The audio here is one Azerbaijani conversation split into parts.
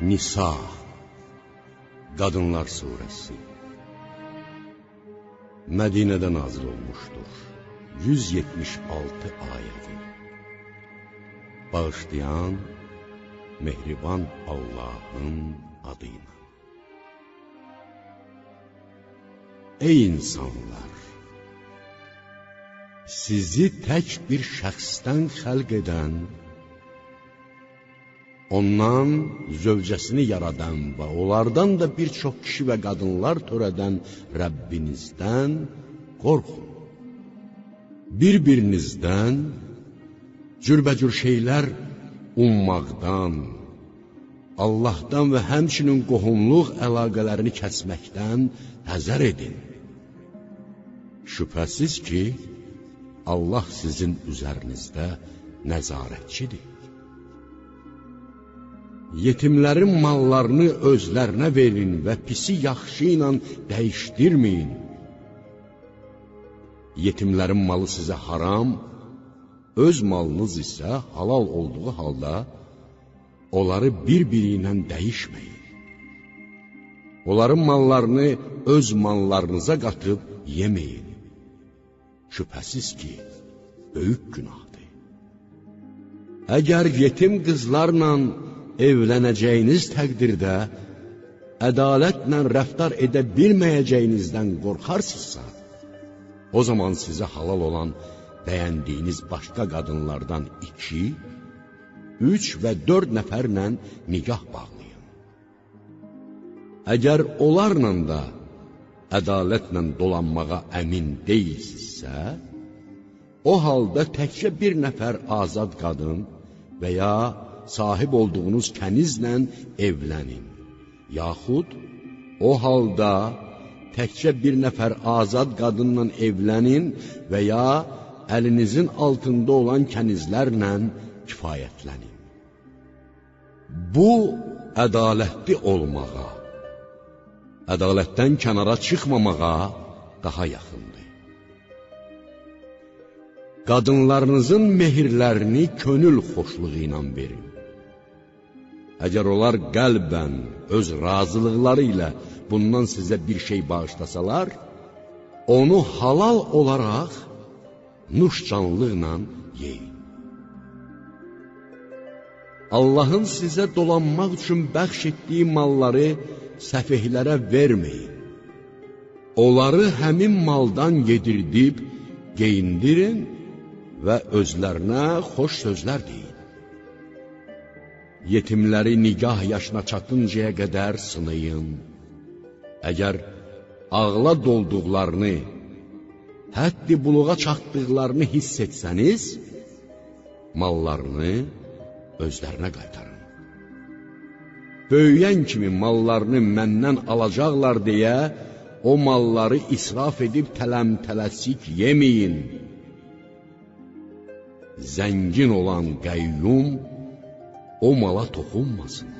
Nisa, Qadınlar Suresi Mədinədə nazil olmuşdur. 176 ayədi. Bağışlayan, mehriban Allahın adıyla. Ey insanlar! Sizi tək bir şəxsdən xəlq edən, ondan zövcəsini yaradan və onlardan da bir çox kişi və qadınlar törədən Rəbbinizdən qorxun. Bir-birinizdən cürbəcür şeylər ummaqdan, Allahdan və həmçinin qohumluq əlaqələrini kəsməkdən həzər edin. Şübhəsiz ki, Allah sizin üzərinizdə nəzarətçidir. Yetimlərin mallarını özlərinə verin və pisi yaxşı ilə dəyişdirməyin. Yetimlərin malı sizə haram, öz malınız isə halal olduğu halda onları bir-biri ilə dəyişməyin. Onların mallarını öz mallarınıza qatıb yeməyin. Şübhəsiz ki, böyük günahdır. Əgər yetim qızlarla evlənəcəyiniz təqdirdə ədalətlə rəftar edə bilməyəcəyinizdən qorxarsınızsa, o zaman sizə halal olan bəyəndiyiniz başqa qadınlardan 2, 3 və 4 nəfərlə nikah bağlayın. Əgər onlarla da ədalətlə dolanmağa əmin deyilsinizsə, o halda təkcə bir nəfər azad qadın və ya sahib olduğunuz kənizlə evlənin. Yaxud o halda təkcə bir nəfər azad qadınla evlənin və ya əlinizin altında olan kənizlərlə kifayətlənin. Bu, ədalətli olmağa, ədalətdən kənara çıxmamağa daha yaxındır. Qadınlarınızın mehirlərini könül xoşluğu ilə verin. Əgər onlar qəlbən, öz razılıqları ilə bundan sizə bir şey bağışlasalar, onu halal olaraq nuş canlıqla yeyin. Allahın sizə dolanmaq üçün bəxş etdiyi malları səfihlərə verməyin. Onları həmin maldan yedirdib, geyindirin və özlərinə xoş sözlər deyin. Yetimləri nigah yaşına çatıncaya qədər sınayın. Əgər ağla dolduqlarını, həddi buluğa çatdıqlarını hiss etsəniz, mallarını özlərinə qaytarın. Böyüyən kimi mallarını məndən alacaqlar deyə, o malları israf edib tələm-tələsik yeməyin. Zəngin olan qəyyum o mala toxunmasın.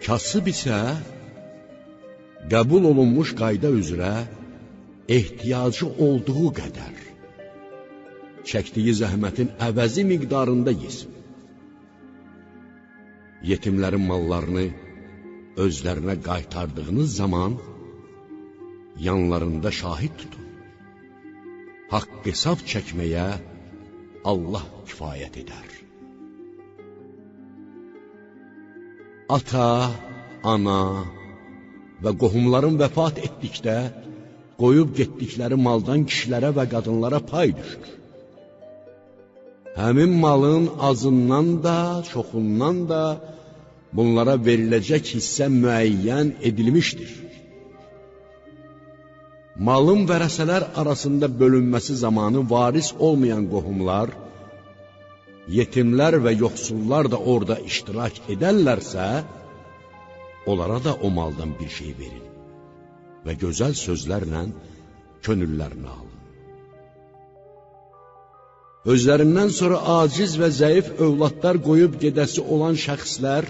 Kasıb isə qəbul olunmuş qayda üzrə ehtiyacı olduğu qədər çəkdiyi zəhmətin əvəzi miqdarında yesin. Yetimlərin mallarını özlərinə qaytardığınız zaman yanlarında şahid tutun. Haqq hesab çəkməyə Allah kifayət edər. Ata, ana və qohumların vəfat etdikdə qoyub getdikləri maldan kişilərə və qadınlara pay düşür. Həmin malın azından da, çoxundan da bunlara veriləcək hissə müəyyən edilmişdir. Malın vərəsələr arasında bölünməsi zamanı varis olmayan qohumlar, yetimlər və yoxsullar da orada iştirak edərlərsə, onlara da o maldan bir şey verin və gözəl sözlərlə könüllərini alın. Özlərindən sonra aciz və zəif övladlar qoyub gedəsi olan şəxslər,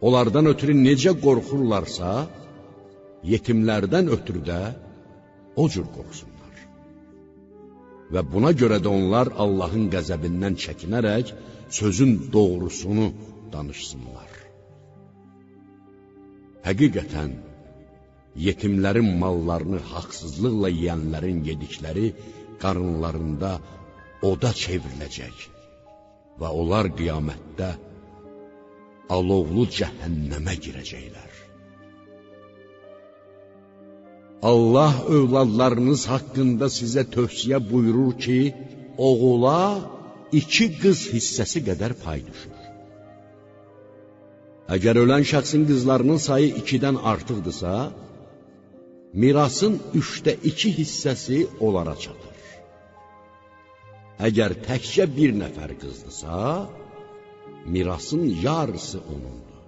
onlardan ötürü necə qorxurlarsa, yetimlərdən ötürü də o cür qorxsunlar. Və buna görə də onlar Allahın qəzəbindən çəkinərək sözün doğrusunu danışsınlar. Həqiqətən, yetimlərin mallarını haqsızlıqla yeyənlərin yedikləri qarınlarında oda çevriləcək və onlar qiyamətdə alovlu cəhənnəmə girəcəklər. Allah övladlarınız haqqında sizə tövsiyə buyurur ki, oğula 2 qız hissəsi qədər pay düşür. Əgər ölən şəxsin qızlarının sayı 2-dən artıqdırsa, mirasın 3/2 hissəsi onlara çatır. Əgər təkcə bir nəfər qızdırsa, mirasın yarısı onundur.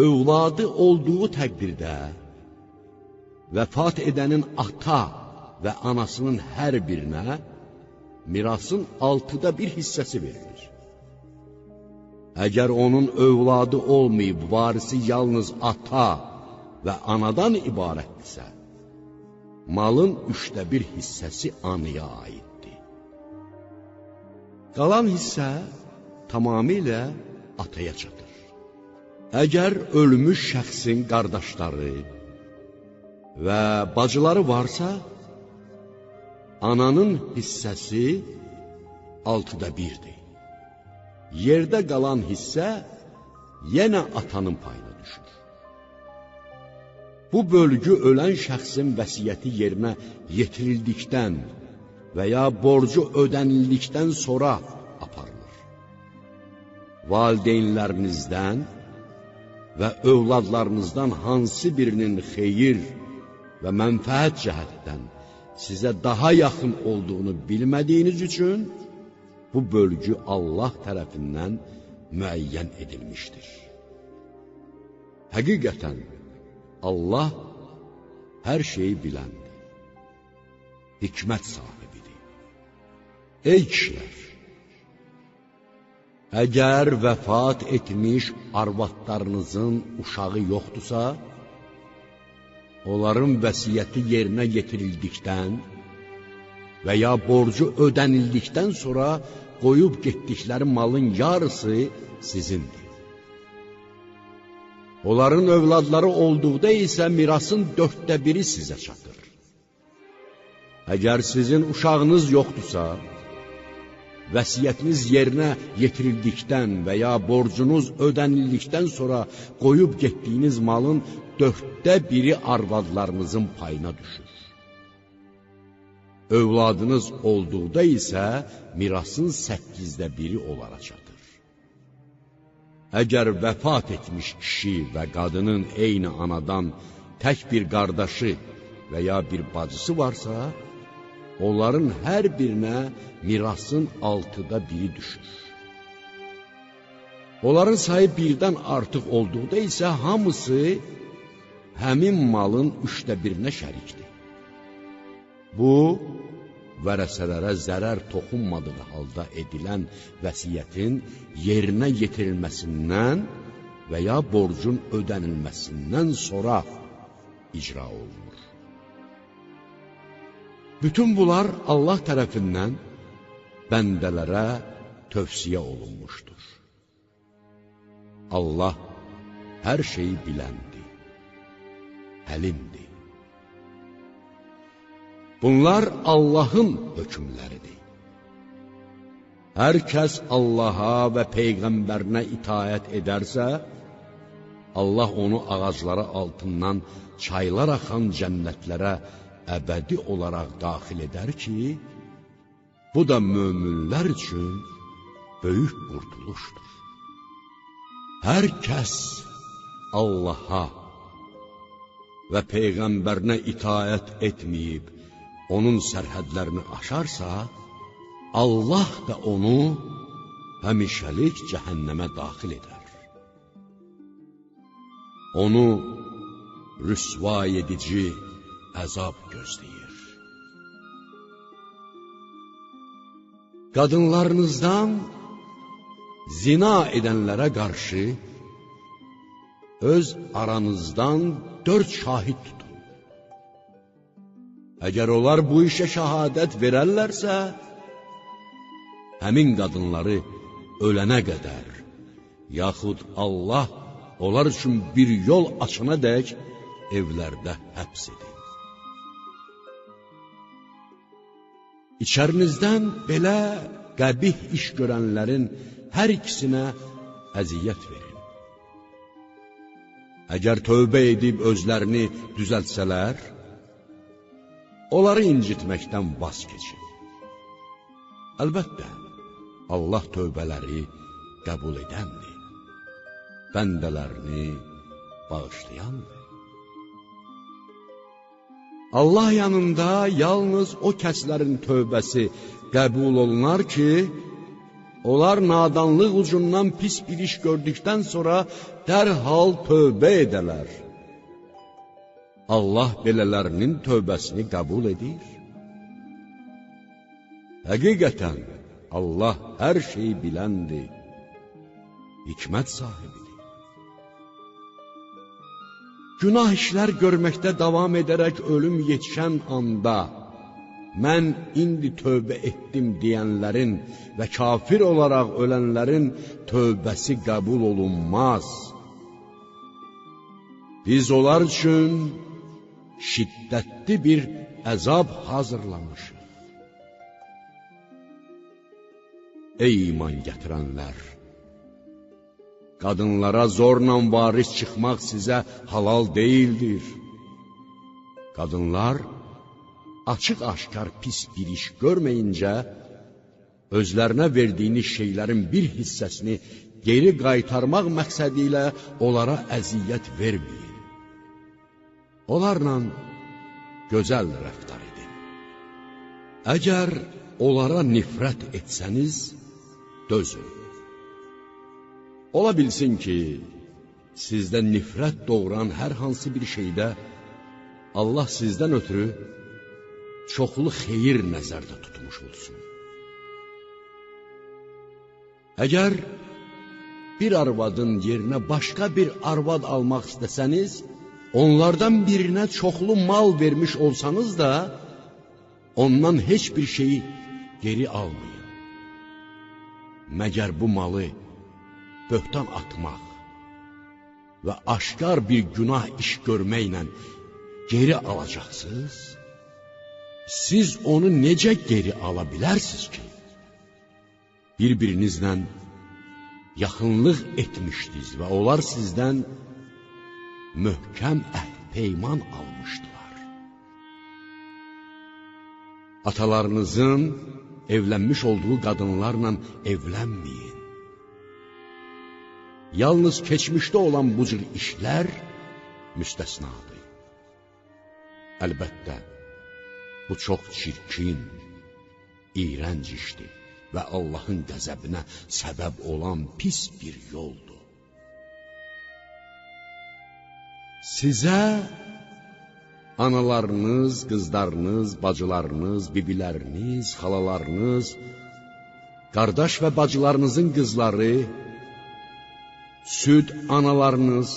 Övladı olduğu təqdirdə, vəfat edənin ata və anasının hər birinə mirasın 6/1 hissəsi verilir. Əgər onun övladı olmayıb, varisi yalnız ata və anadan ibarətdirsə, malın 3/1 hissəsi anaya aiddir. Qalan hissə tamamilə ataya çatır. Əgər ölmüş şəxsin qardaşları və bacıları varsa, ananın hissəsi 6/1-dir. Yerdə qalan hissə yenə atanın payına düşür. Bu bölgü ölən şəxsin vəsiyyəti yerinə yetirildikdən və ya borcu ödənildikdən sonra aparılır. Valideynlərinizdən və övladlarınızdan hansı birinin xeyir və mənfəət cəhətdən sizə daha yaxın olduğunu bilmədiyiniz üçün bu bölgü Allah tərəfindən müəyyən edilmişdir. Həqiqətən, Allah hər şeyi biləndir, hikmət sahibidir. Ey kişilər! Əgər vəfat etmiş arvadlarınızın uşağı yoxdursa, onların vəsiyyəti yerinə yetirildikdən və ya borcu ödənildikdən sonra qoyub getdikləri malın yarısı sizindir. Onların övladları olduqda isə mirasın 4/1 sizə çatır. Əgər sizin uşağınız yoxdursa, vəsiyyətiniz yerinə yetirildikdən və ya borcunuz ödənildikdən sonra qoyub getdiyiniz malın 4/1 arvadlarınızın payına düşür. Övladınız olduqda isə mirasın 8/1 onlara çatır. Əgər vəfat etmiş kişi və qadının eyni anadan tək bir qardaşı və ya bir bacısı varsa, onların hər birinə mirasın 6/1 düşür. Onların sayı 1-dən artıq olduqda isə hamısı həmin malın 3/1-nə şərikdir. Bu, vərəsələrə zərər toxunmadığı halda edilən vəsiyyətin yerinə yetirilməsindən və ya borcun ödənilməsindən sonra icra olunur. Bütün bunlar Allah tərəfindən bəndələrə tövsiyə olunmuşdur. Allah hər şeyi biləndir, həlimdir. Bunlar Allahın hökmləridir. Hər kəs Allaha və Peyğəmbərinə itaət edərsə, Allah onu ağacları altından çaylar axan cənnətlərə əbədi olaraq daxil edər ki, bu da möminlər üçün böyük qurtuluşdur. Hər kəs Allaha və Peyğəmbərinə itaət etməyib, onun sərhədlərini aşarsa, Allah da onu həmişəlik cəhənnəmə daxil edər. Onu rüsva edici əzab gözləyir. Qadınlarınızdan zina edənlərə qarşı öz aranızdan 4 şahid tutun. Əgər onlar bu işə şəhadət verərlərsə, həmin qadınları ölənə qədər, yaxud Allah onlar üçün bir yol açana dək evlərdə həbs edin. İçərinizdən belə qəbih iş görənlərin hər ikisinə əziyyət verin. Əgər tövbə edib özlərini düzəltsələr, onları incitməkdən vaz keçin. Əlbəttə, Allah tövbələri qəbul edəndir, bəndələrini bağışlayandır. Allah yanında yalnız o kəslərin tövbəsi qəbul olunar ki, onlar nadanlıq ucundan pis bir iş gördükdən sonra dərhal tövbə edələr. Allah belələrinin tövbəsini qəbul edir. Həqiqətən, Allah hər şeyi biləndir, hikmət sahibidir. Günah işlər görməkdə davam edərək ölüm yetişən anda, mən indi tövbə etdim deyənlərin və kafir olaraq ölənlərin tövbəsi qəbul olunmaz. Biz onlar üçün şiddətli bir əzab hazırlamışıq. Ey iman gətirənlər! Qadınlara zorla varis çıxmaq sizə halal deyildir. Qadınlar açıq-aşkar pis bir iş görməyincə, özlərinə verdiyiniz şeylərin bir hissəsini geri qaytarmaq məqsədi ilə onlara əziyyət verməyin. Onlarla gözəl rəftar edin. Əgər onlara nifrət etsəniz, dözün. Ola bilsin ki, sizdə nifrət doğuran hər hansı bir şeydə Allah sizdən ötürü çoxlu xeyir nəzərdə tutmuş olsun. Əgər bir arvadın yerinə başqa bir arvad almaq istəsəniz, onlardan birinə çoxlu mal vermiş olsanız da, ondan heç bir şeyi geri almayın. Məgər bu malı böhtan atmaq və aşkar bir günah iş görməklə geri alacaqsınız, siz onu necə geri ala bilərsiniz ki? Bir-birinizlə yaxınlıq etmişdiniz və onlar sizdən möhkəm əhd-peyman almışdılar. Atalarınızın evlənmiş olduğu qadınlarla evlənməyin. Yalnız keçmişdə olan bu cür işlər müstəsnadır. Əlbəttə, bu çox çirkin, iyrənc işdir və Allahın qəzəbinə səbəb olan pis bir yoldur. Sizə analarınız, qızlarınız, bacılarınız, bibiləriniz, xalalarınız, qardaş və bacılarınızın qızları, süd analarınız,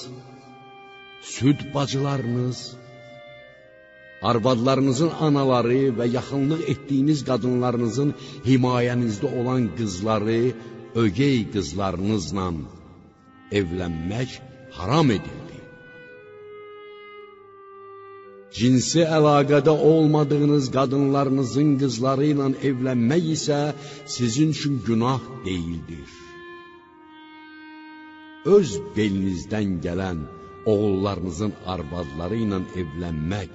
süd bacılarınız, arvadlarınızın anaları və yaxınlıq etdiyiniz qadınlarınızın himayənizdə olan qızları, ögey qızlarınızla evlənmək haram edildi. Cinsi əlaqədə olmadığınız qadınlarınızın qızları ilə evlənmək isə sizin üçün günah deyildir. Öz belinizdən gələn oğullarınızın arvadları ilə evlənmək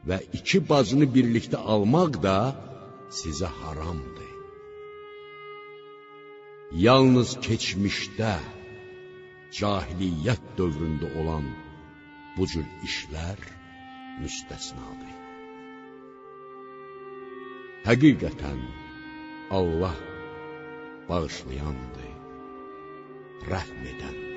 və iki bacını birlikdə almaq da sizə haramdır. Yalnız keçmişdə, cahiliyyət dövründə olan bu cür işlər müstəsnadır. Həqiqətən Allah bağışlayandır, rəhm edəndir.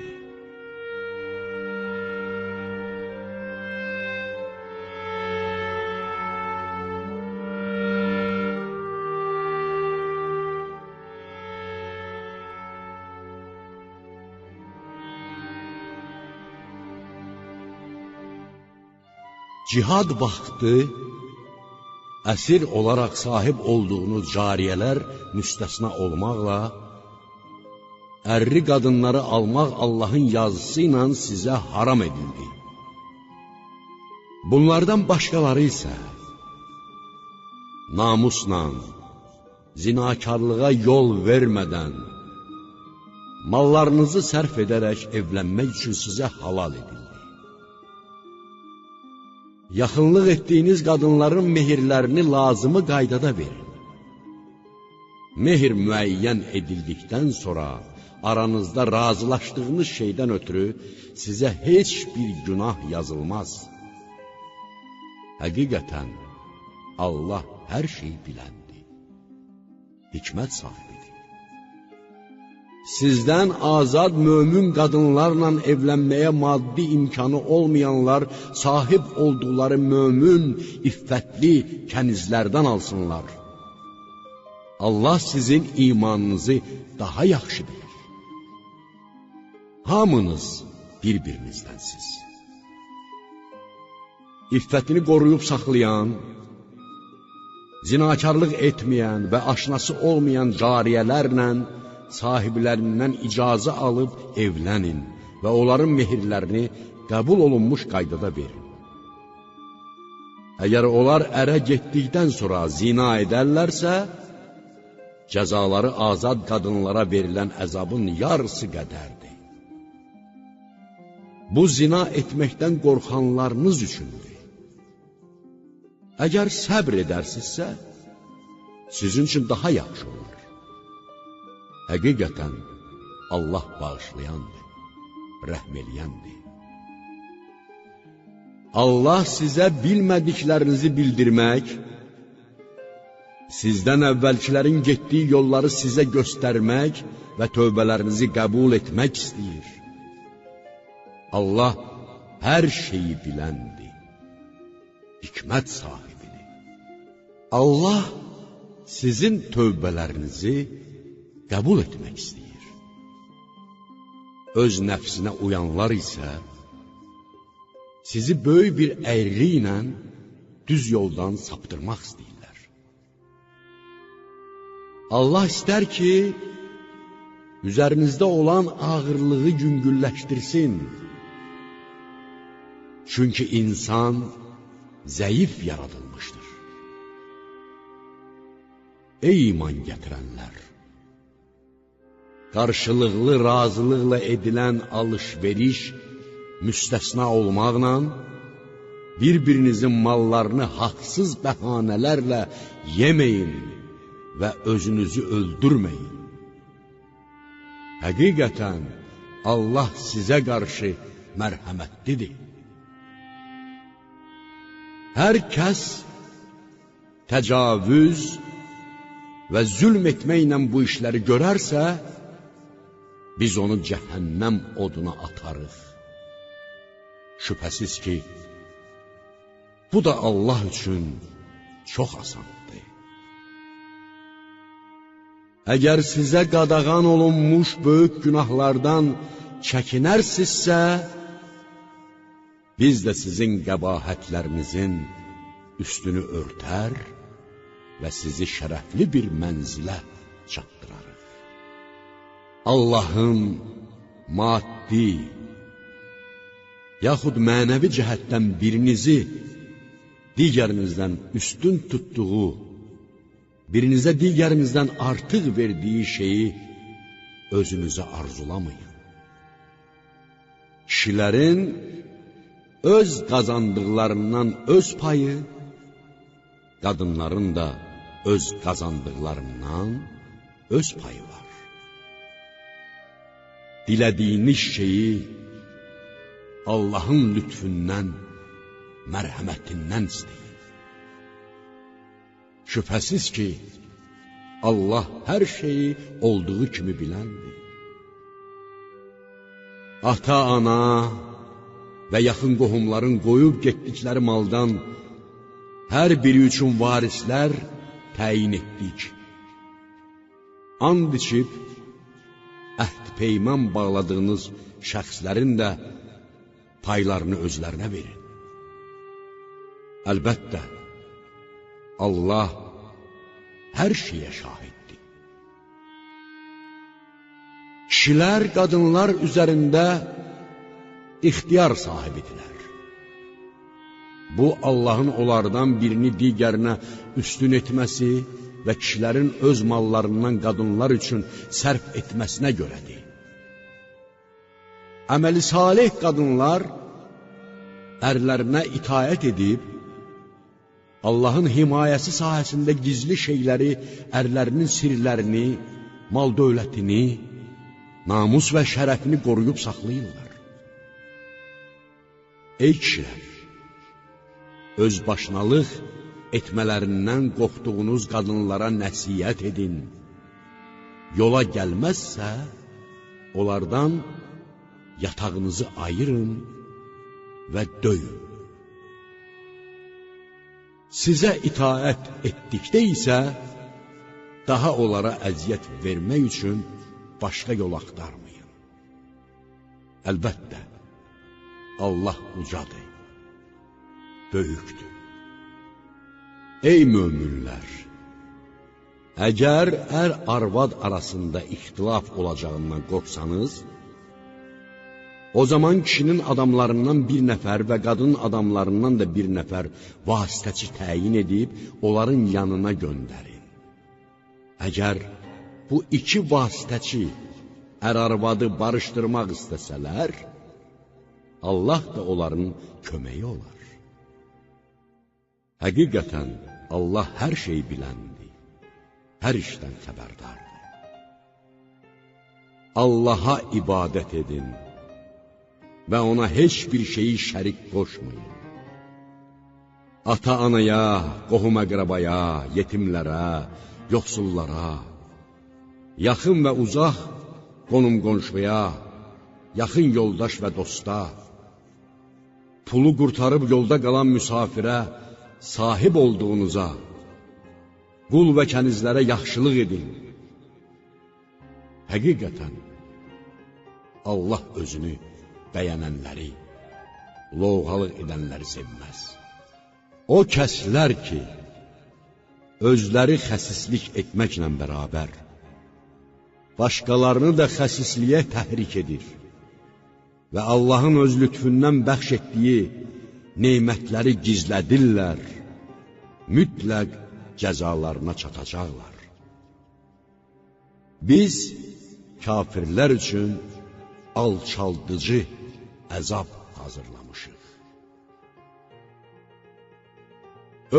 Cihad vaxtı əsir olaraq sahib olduğunuz cariyələr müstəsna olmaqla, ərri qadınları almaq Allahın yazısı ilə sizə haram edildi. Bunlardan başqaları isə namusla, zinakarlığa yol vermədən, mallarınızı sərf edərək evlənmək üçün sizə halal edildi. Yaxınlıq etdiyiniz qadınların mehirlərini lazımı qaydada verin. Mehir müəyyən edildikdən sonra aranızda razılaşdığınız şeydən ötürü sizə heç bir günah yazılmaz. Həqiqətən, Allah hər şeyi biləndir, hikmət sahibidir. Sizdən azad mömin qadınlarla evlənməyə maddi imkanı olmayanlar sahib olduqları mömin, iffətli kənizlərdən alsınlar. Allah sizin imanınızı daha yaxşı bilir. Hamınız bir-birinizdənsiz. İffətini qoruyub saxlayan, zinakarlıq etməyən və aşnası olmayan cariyələrlə sahiblərindən icazə alıb evlənin və onların mehirlərini qəbul olunmuş qaydada verin. Əgər onlar ərə getdikdən sonra zina edərlərsə, cəzaları azad qadınlara verilən əzabın yarısı qədərdir. Bu zina etməkdən qorxanlarınız üçündür. Əgər səbr edərsinizsə, sizin üçün daha yaxşı olur. Həqiqətən, Allah bağışlayandır, rəhm eləyəndir. Allah sizə bilmədiklərinizi bildirmək, sizdən əvvəlkilərin getdiyi yolları sizə göstərmək və tövbələrinizi qəbul etmək istəyir. Allah hər şeyi biləndir, hikmət sahibidir. Allah sizin tövbələrinizi qəbul etmək istəyir. Öz nəfsinə uyanlar isə sizi böyük bir əyri ilə düz yoldan saptırmaq istəyirlər. Allah istər ki, üzərinizdə olan ağırlığı yüngülləşdirsin. Çünki insan zəif yaradılmışdır. Ey iman gətirənlər! Qarşılıqlı razılıqla edilən alış-veriş müstəsna olmaqla, bir-birinizin mallarını haqsız bəhanələrlə yeməyin və özünüzü öldürməyin. Həqiqətən, Allah sizə qarşı mərhəmətlidir. Hər kəs təcavüz və zülm etməklə bu işləri görərsə, biz onu cəhənnəm oduna atarıq. Şübhəsiz ki, bu da Allah üçün çox asandır. Əgər sizə qadağan olunmuş böyük günahlardan çəkinərsinizsə, biz də sizin qəbahətlərinizin üstünü örtər və sizi şərəfli bir mənzilə çatdırarıq. Allahın maddi, yaxud mənəvi cəhətdən birinizi digərinizdən üstün tutduğu, birinizə digərinizdən artıq verdiyi şeyi özünüzə arzulamayın. Kişilərin öz qazandıqlarından öz payı, qadınların da öz qazandıqlarından öz payı var. Dilədiyiniz şeyi Allahın lütfündən, mərhəmətindən istəyir. Şübhəsiz ki, Allah hər şeyi olduğu kimi biləndir. Ata, ana və yaxın qohumların qoyub getdikləri maldan hər biri üçün varislər təyin etdik. And içib, əhd-peyman bağladığınız şəxslərin də paylarını özlərinə verin. Əlbəttə, Allah hər şeyə şahiddir. kişilər qadınlar üzərində ixtiyar sahibidirlər. Bu, Allahın onlardan birini digərinə üstün etməsi və kişilərin öz mallarından qadınlar üçün sərf etməsinə görədir. Əməli salih qadınlar ərlərinə itaət edib, Allahın himayəsi sahəsində gizli şeyləri, ərlərinin sirlərini, mal dövlətini, namus və şərəfini qoruyub saxlayırlar. Ey kişilər! Özbaşınalıq etmələrindən qorxduğunuz qadınlara nəsihət edin. Yola gəlməzsə, onlardan yatağınızı ayırın və döyün. Sizə itaət etdikdə isə, daha onlara əziyyət vermək üçün başqa yol axtarmayın. Əlbəttə, Allah ucadır, böyükdür. Ey möminlər! Əgər ər-arvad arasında ixtilaf olacağından qorxsanız, o zaman kişinin adamlarından bir nəfər və qadın adamlarından da bir nəfər vasitəçi təyin edib, onların yanına göndərin. Əgər bu iki vasitəçi ər-arvadı barışdırmaq istəsələr, Allah da onların köməyi olar. Həqiqətən, Allah hər şey biləndir, hər işdən xəbərdardır. Allaha ibadət edin və ona heç bir şeyi şərik qoşmayın. Ata-anaya, qohum-əqrabaya, yetimlərə, yoxsullara, yaxın və uzaq qonum-qonşuya, yaxın yoldaş və dosta, pulu qurtarıb yolda qalan müsafirə, sahib olduğunuza, qul və kənizlərə yaxşılıq edin. Həqiqətən, Allah özünü bəyənənləri, lovğalıq edənləri sevməz. O kəslər ki, özləri xəsislik etməklə bərabər, başqalarını da xəsisliyə təhrik edir və Allahın öz lütfündən bəxş etdiyi neymətləri gizlədirlər, mütləq cəzalarına çatacaqlar. Biz kafirlər üçün alçaldıcı əzab hazırlamışıq.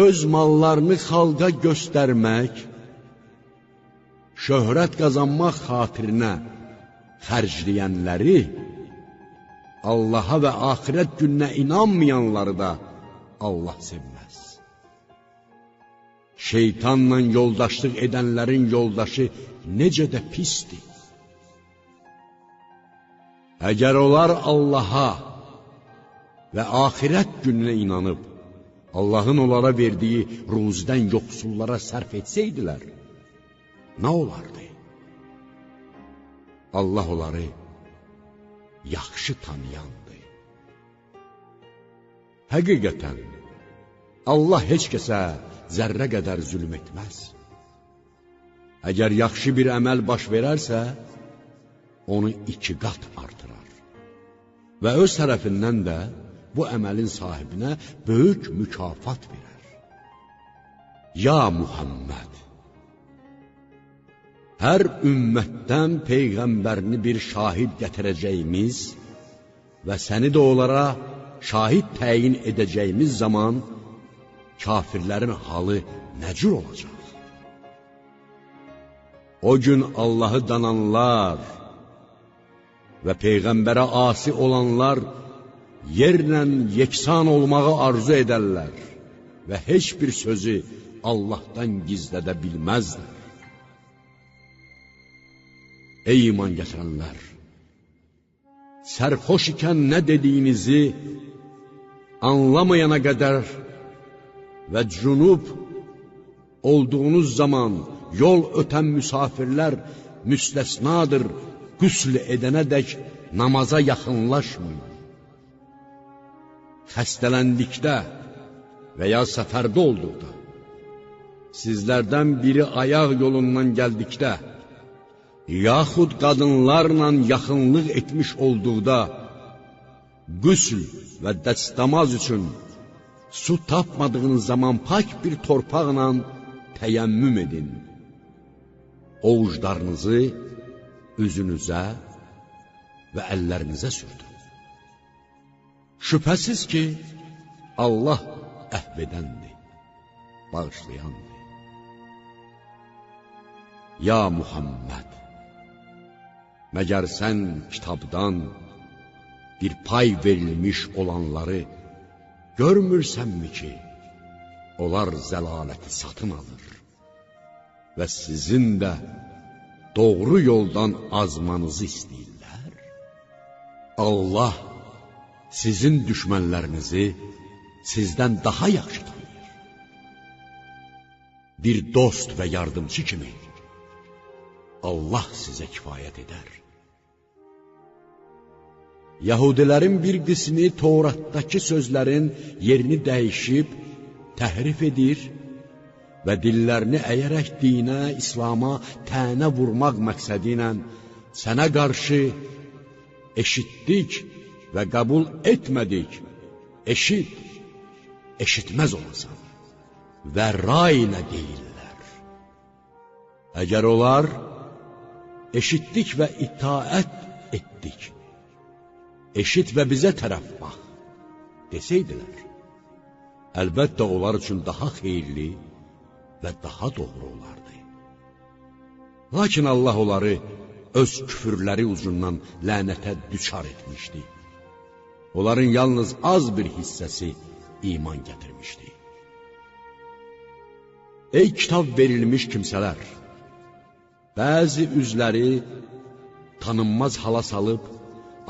Öz mallarını xalqa göstərmək, şöhrət qazanmaq xatirinə xərcləyənləri, Allaha və axirət gününə inanmayanları da Allah sevməz. Şeytanla yoldaşlıq edənlərin yoldaşı necə də pisdir. Əgər onlar Allaha və axirət gününə inanıb, Allahın onlara verdiyi ruzidən yoxsullara sərf etsəydilər, nə olardı? Allah onları yaxşı tanıyandır. Həqiqətən, Allah heç kəsə zərrə qədər zülm etməz. Əgər yaxşı bir əməl baş verərsə, onu 2 qat artırar və öz tərəfindən də bu əməlin sahibinə böyük mükafat verər. Ya Muhammed! Hər ümmətdən peyğəmbərini bir şahid gətirəcəyimiz və səni də onlara şahid təyin edəcəyimiz zaman kafirlərin halı nə cür olacaq? O gün Allahı dananlar və peyğəmbərə asi olanlar yerlə yeksan olmağı arzu edərlər və heç bir sözü Allahdan gizlədə bilməzlər. Ey iman gətirənlər! Sərxoş ikən nə dediyinizi anlamayana qədər və cünub olduğunuz zaman yol ötən müsafirlər müstəsnadır, qüsl edənədək namaza yaxınlaşmayın. Xəstələndikdə və ya səfərdə olduqda, sizlərdən biri ayaq yolundan gəldikdə yaxud qadınlarla yaxınlıq etmiş olduqda qüsl və dəstəmaz üçün su tapmadığınız zaman pak bir torpaqla təyəmmüm edin. Ovuclarınızı üzünüzə və əllərinizə sürdün. Şübhəsiz ki, Allah əhv edəndir, bağışlayandır. Ya Muhammed, məgər sən kitabdan bir pay verilmiş olanları görmürsənmi ki, onlar zəlaləti satın alır və sizin də doğru yoldan azmanızı istəyirlər? Allah sizin düşmənlərinizi sizdən daha yaxşı tanıyır. Bir dost və yardımcı kimi Allah sizə kifayət edər. Yahudilərin bir qismi Tevratdakı sözlərin yerini dəyişib, təhrif edir və dillərini əyərək dinə, İslama tənə vurmaq məqsədi ilə sənə qarşı eşitdik və qəbul etmədik, eşit, eşitməz olasan və ray ilə deyirlər. Əgər onlar eşitdik və itaət etdik, eşit və bizə tərəf bax desəydilər, əlbəttə onlar üçün daha xeyirli və daha doğru olardı. Lakin Allah onları öz küfürləri ucundan lənətə düçar etmişdi. Onların yalnız az bir hissəsi iman gətirmişdi. Ey kitab verilmiş kimsələr! Bəzi üzləri tanınmaz hala salıb,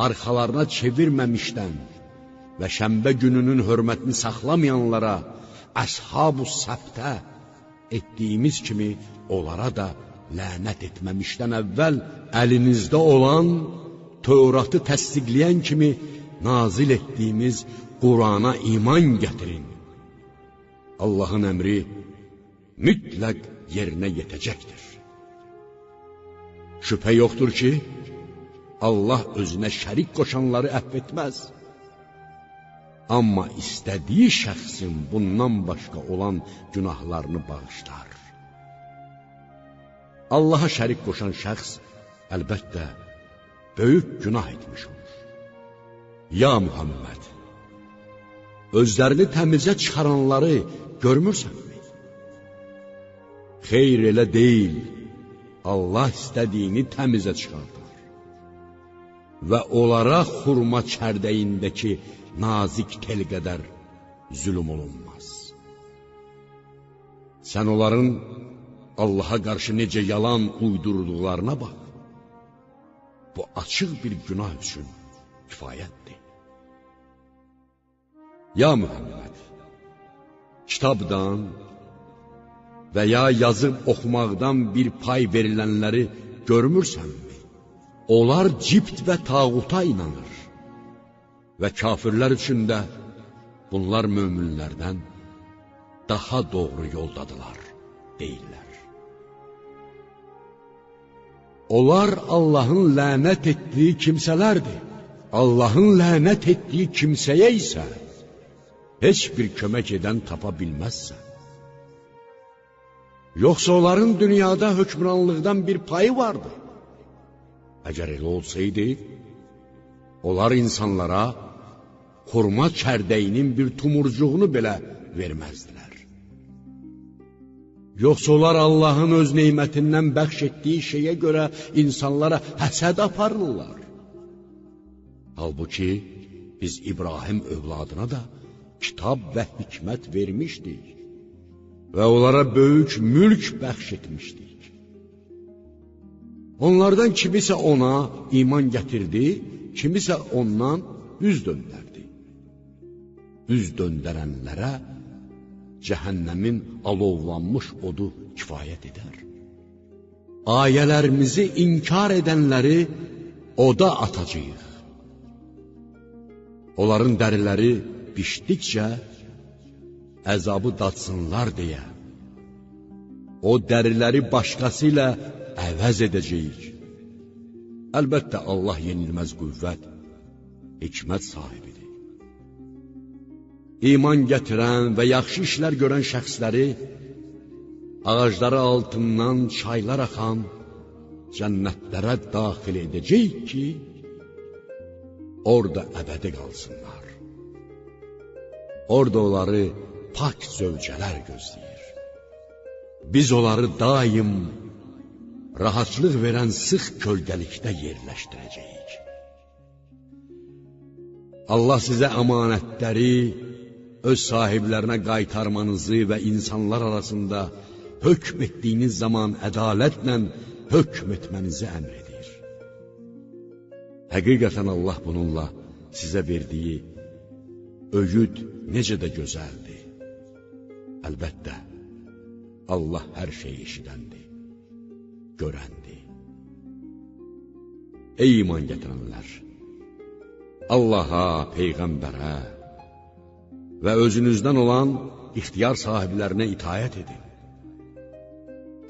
arxalarına çevirməmişdən və şənbə gününün hörmətini saxlamayanlara əshab-ı səbtə etdiyimiz kimi onlara da lənət etməmişdən əvvəl əlinizdə olan Tevratı təsdiqləyən kimi nazil etdiyimiz Qurana iman gətirin. Allahın əmri mütləq yerinə yetəcəkdir. Şübhə yoxdur ki, Allah özünə şərik qoşanları əhv etməz. Amma istədiyi şəxsin bundan başqa olan günahlarını bağışlar. Allaha şərik qoşan şəxs əlbəttə böyük günah etmiş olur. Ya Muhammed, özlərini təmizə çıxaranları görmürsənmi? Xeyr, elə deyil. Allah istədiyini təmizə çıxardar və onlara xurma çərdəyindəki nazik tel qədər zülüm olunmaz. Sən onların Allaha qarşı necə yalan uydurduqlarına bax. Bu açıq bir günah üçün kifayətdir. Ya Muhammed, kitabdan və ya yazıb oxumaqdan bir pay verilənləri görmürsənmi? Onlar cibt və tağuta inanır və kafirlər üçün də bunlar möminlərdən daha doğru yoldadılar, deyirlər. Onlar Allahın lənət etdiyi kimsələrdir. Allahın lənət etdiyi kimsəyə isə heç bir kömək edən tapa bilməzsən. Yoxsa onların dünyada hökmranlıqdan bir payı vardı. Əgər elə olsaydı, onlar insanlara xurma çərdəyinin bir tumurcuğunu belə verməzdilər. Yoxsa onlar Allahın öz neymətindən bəxş etdiyi şeyə görə insanlara həsəd aparırlar. Halbuki biz İbrahim övladına da kitab və hikmət vermişdik və onlara böyük mülk bəxş etmişdik. Onlardan kimisə ona iman gətirdi, kimisə ondan üz döndərdi. Üz döndərənlərə cəhənnəmin alovlanmış odu kifayət edər. Ayələrimizi inkar edənləri oda atacağıq. Onların dəriləri bişdikcə əzabı dadsınlar deyə o dəriləri başqası ilə əvəz edəcəyik. Əlbəttə Allah yenilməz qüvvət, hikmət sahibidir. İman gətirən və yaxşı işlər görən şəxsləri ağacları altından çaylar axan cənnətlərə daxil edəcək ki, orada əbədi qalsınlar. Orada onları pak zövcələr gözləyir. Biz onları daim rahatlıq verən sıx kölgəlikdə yerləşdirəcəyik. Allah sizə əmanətləri öz sahiblərinə qaytarmanızı və insanlar arasında hökm etdiyiniz zaman ədalətlə hökm etmənizi əmr edir. Həqiqətən Allah bununla sizə verdiyi öyüd necə də gözəldir. Əlbəttə, Allah hər şeyi eşidəndir, görəndir. Ey iman gətirənlər! Allaha, Peyğəmbərə və özünüzdən olan ixtiyar sahiblərinə itayət edin.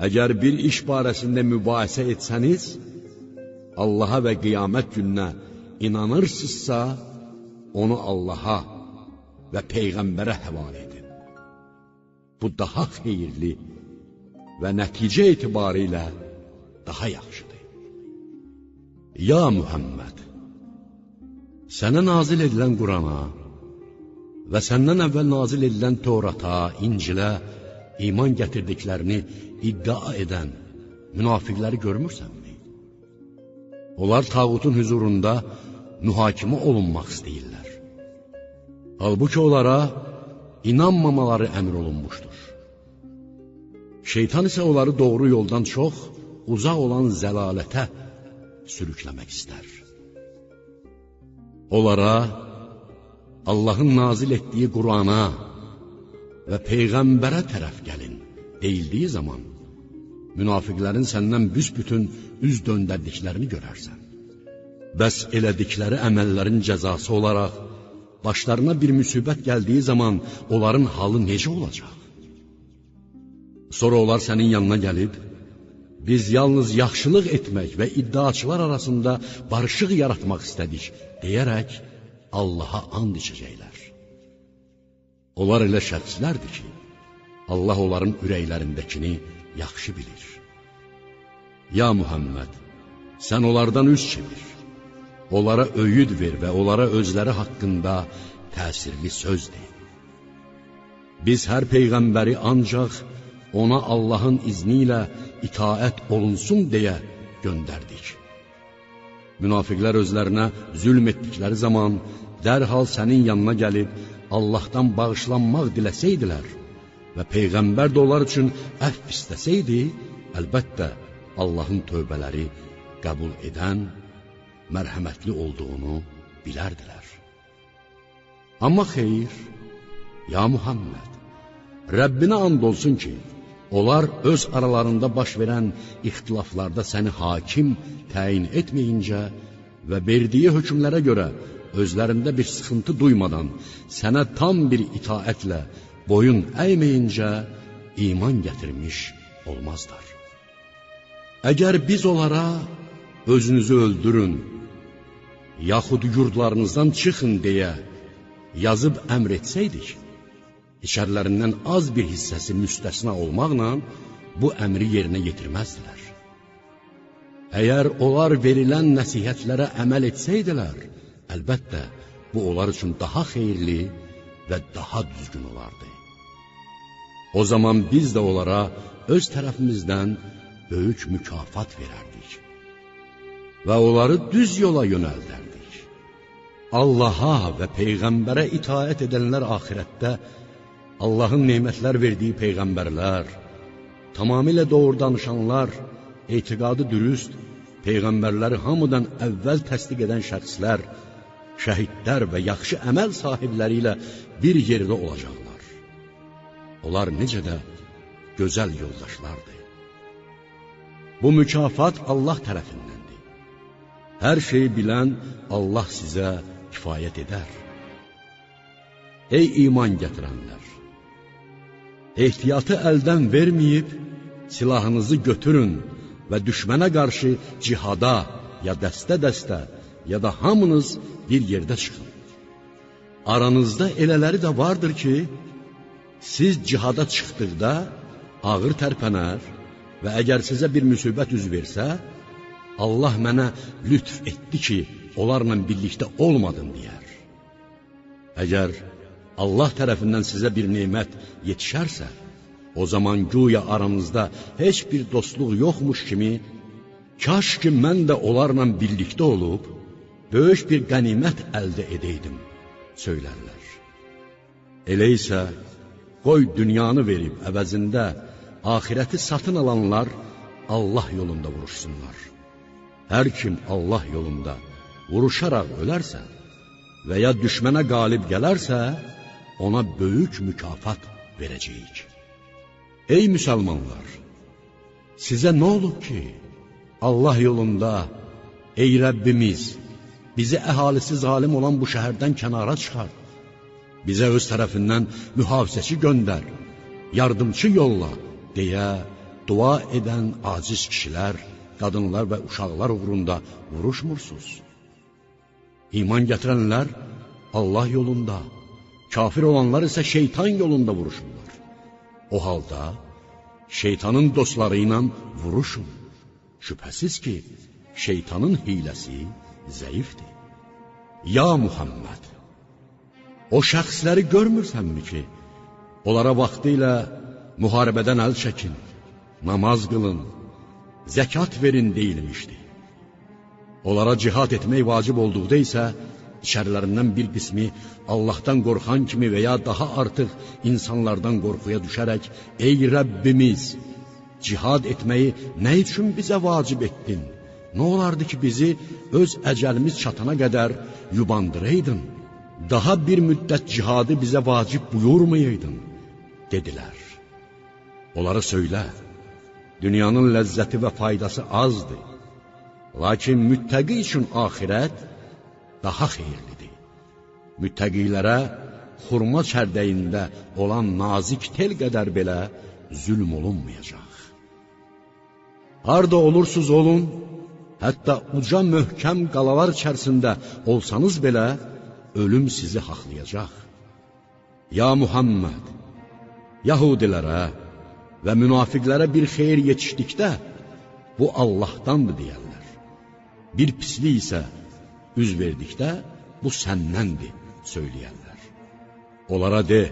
Əgər bir iş barəsində mübahisə etsəniz, Allaha və qiyamət gününə inanırsınızsa, onu Allaha və Peyğəmbərə həvalə edin. Bu daha xeyirli və nəticə etibarilə daha yaxşıdır. Ya Muhammed, sənə nazil edilən Qurana və səndən əvvəl nazil edilən Tevrata, İncilə iman gətirdiklərini iddia edən münafiqləri görmürsənmi? Onlar tağutun huzurunda mühakimə olunmaq istəyirlər. Halbuki onlara inanmamaları əmr olunmuşdur. Şeytan isə onları doğru yoldan çox uzaq olan zəlalətə sürükləmək istər. Onlara Allahın nazil etdiyi Qurana və Peyğəmbərə tərəf gəlin deyildiyi zaman, münafiqlərin səndən büsbütün üz döndərdiklərini görərsən. Bəs elədikləri əməllərin cəzası olaraq, başlarına bir müsibət gəldiyi zaman onların halı necə olacaq? Sonra onlar sənin yanına gəlib, biz yalnız yaxşılıq etmək və iddiaçılar arasında barışıq yaratmaq istədik, deyərək Allaha and içəcəklər. Onlar elə şəxslərdir ki, Allah onların ürəklərindəkini yaxşı bilir. Ya Muhammed, sən onlardan üz çevir, onlara öyüd ver və onlara özləri haqqında təsirli söz deyin. Biz hər peyğəmbəri ancaq ona Allahın izni ilə itaət olunsun deyə göndərdik. Münafiqlər özlərinə zülm etdikləri zaman dərhal sənin yanına gəlib Allahdan bağışlanmaq diləsəydilər və Peyğəmbər də onlar üçün əfv istəsəydi, əlbəttə Allahın tövbələri qəbul edən, mərhəmətli olduğunu bilərdilər. Amma xeyr, ya Muhammed, Rəbbinə and olsun ki, onlar öz aralarında baş verən ixtilaflarda səni hakim təyin etməyincə və verdiyi hökmlərə görə özlərində bir sıxıntı duymadan sənə tam bir itaətlə boyun əyməyincə iman gətirmiş olmazlar. Əgər biz onlara özünüzü öldürün, yaxud yurdlarınızdan çıxın deyə yazıb əmr etsəydik, içərilərindən az bir hissəsi müstəsna olmaqla bu əmri yerinə yetirməzdilər. Əgər onlar verilən nəsihətlərə əməl etsəydilər, əlbəttə bu onlar üçün daha xeyirli və daha düzgün olardı. O zaman biz də onlara öz tərəfimizdən böyük mükafat verərdik və onları düz yola yönəldərdik. Allaha və Peyğəmbərə itaət edənlər axirətdə Allahın nemətlər verdiyi peyğəmbərlər, tamamilə doğru danışanlar, etiqadı dürüst, peyğəmbərləri hamıdan əvvəl təsdiq edən şəxslər, şəhidlər və yaxşı əməl sahibləri ilə bir yerdə olacaqlar. Onlar necə də gözəl yoldaşlardır. Bu mükafat Allah tərəfindəndir. Hər şeyi bilən Allah sizə kifayət edər. Ey iman gətirənlər! Ehtiyatı əldən verməyib, silahınızı götürün və düşmənə qarşı cihada, ya dəstə-dəstə, ya da hamınız bir yerdə çıxın. Aranızda elələri də vardır ki, siz cihada çıxdıqda ağır tərpənər və əgər sizə bir müsibət üz versə, Allah mənə lütf etdi ki, onlarla birlikdə olmadım deyər. Əgər Allah tərəfindən sizə bir nemət yetişərsə, o zaman güya aranızda heç bir dostluq yoxmuş kimi, kaş ki mən də onlarla birlikdə olub, böyük bir qənimət əldə edəydim, söylərlər. Elə isə, qoy dünyanı verib əvəzində axirəti satın alanlar Allah yolunda vuruşsunlar. Hər kim Allah yolunda vuruşaraq ölərsə və ya düşmənə qalib gələrsə, ona böyük mükafat verəcəyik. Ey müsəlmanlar! Sizə nə olub ki, Allah yolunda, ey Rəbbimiz, bizi əhalisi zalim olan bu şəhərdən kənara çıxart, bizə öz tərəfindən mühafizəçi göndər, yardımçı yolla, deyə dua edən aciz kişilər, qadınlar və uşaqlar uğrunda vuruşmursuz. İman gətirənlər Allah yolunda, kafir olanlar isə şeytan yolunda vuruşurlar. O halda şeytanın dostları ilə vuruşun. Şübhəsiz ki, şeytanın hiləsi zəifdir. Ya Muhammed! O şəxsləri görmürsənmi ki, onlara vaxtı ilə müharibədən əl çəkin, namaz qılın, zəkat verin deyilmişdi. Onlara cihad etmək vacib olduqda isə, içərilərindən bir qismi Allahdan qorxan kimi və ya daha artıq insanlardan qorxuya düşərək, ey Rəbbimiz, cihad etməyi nə üçün bizə vacib etdin? Nə olardı ki, bizi öz əcəlimiz çatana qədər yubandıraydın? Daha bir müddət cihadı bizə vacib buyurmayaydın, dedilər. Onlara söylə, dünyanın ləzzəti və faydası azdır. Lakin müttəqi üçün axirət daha xeyirlidir. Müttəqilərə xurma çərdəyində olan nazik tel qədər belə zülm olunmayacaq. Harda olursuz olun, hətta uca möhkəm qalalar içərisində olsanız belə, ölüm sizi haqlayacaq. Ya Muhammed, Yahudilərə və münafiqlərə bir xeyir yetişdikdə, bu Allahdandır deyərlər. Bir pislik isə üz verdikdə, bu səndəndir, söyləyərlər. Onlara de,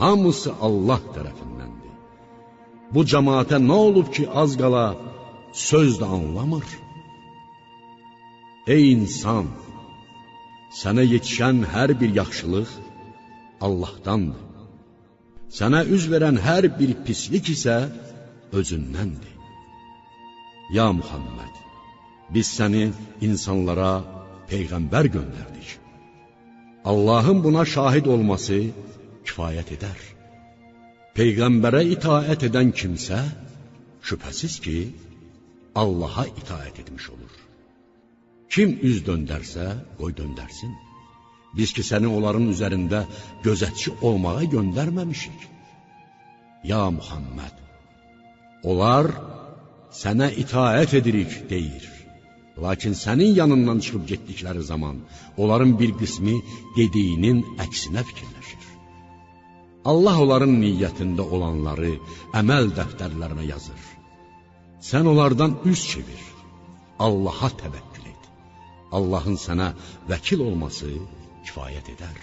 hamısı Allah tərəfindəndir. Bu cəmaətə nə olub ki, az qala söz də anlamır? Ey insan! Sənə yetişən hər bir yaxşılıq Allahdandır. Sənə üz verən hər bir pislik isə özündəndir. Ya Muhammed! Biz səni insanlara peyğəmbər göndərdik. Allahın buna şahid olması kifayət edər. Peyğəmbərə itaət edən kimsə, şübhəsiz ki, Allaha itaət etmiş olur. Kim üz döndərsə, qoy döndərsin. Biz ki, səni onların üzərində gözətçi olmağa göndərməmişik. Ya Muhammed! Onlar sənə itaət edirik, deyir. Lakin sənin yanından çıxıb getdikləri zaman, onların bir qismi dediyinin əksinə fikirləşir. Allah onların niyyətində olanları əməl dəftərlərinə yazır. Sən onlardan üz çevir, Allaha təvəkkül et. Allahın sənə vəkil olması kifayət edər.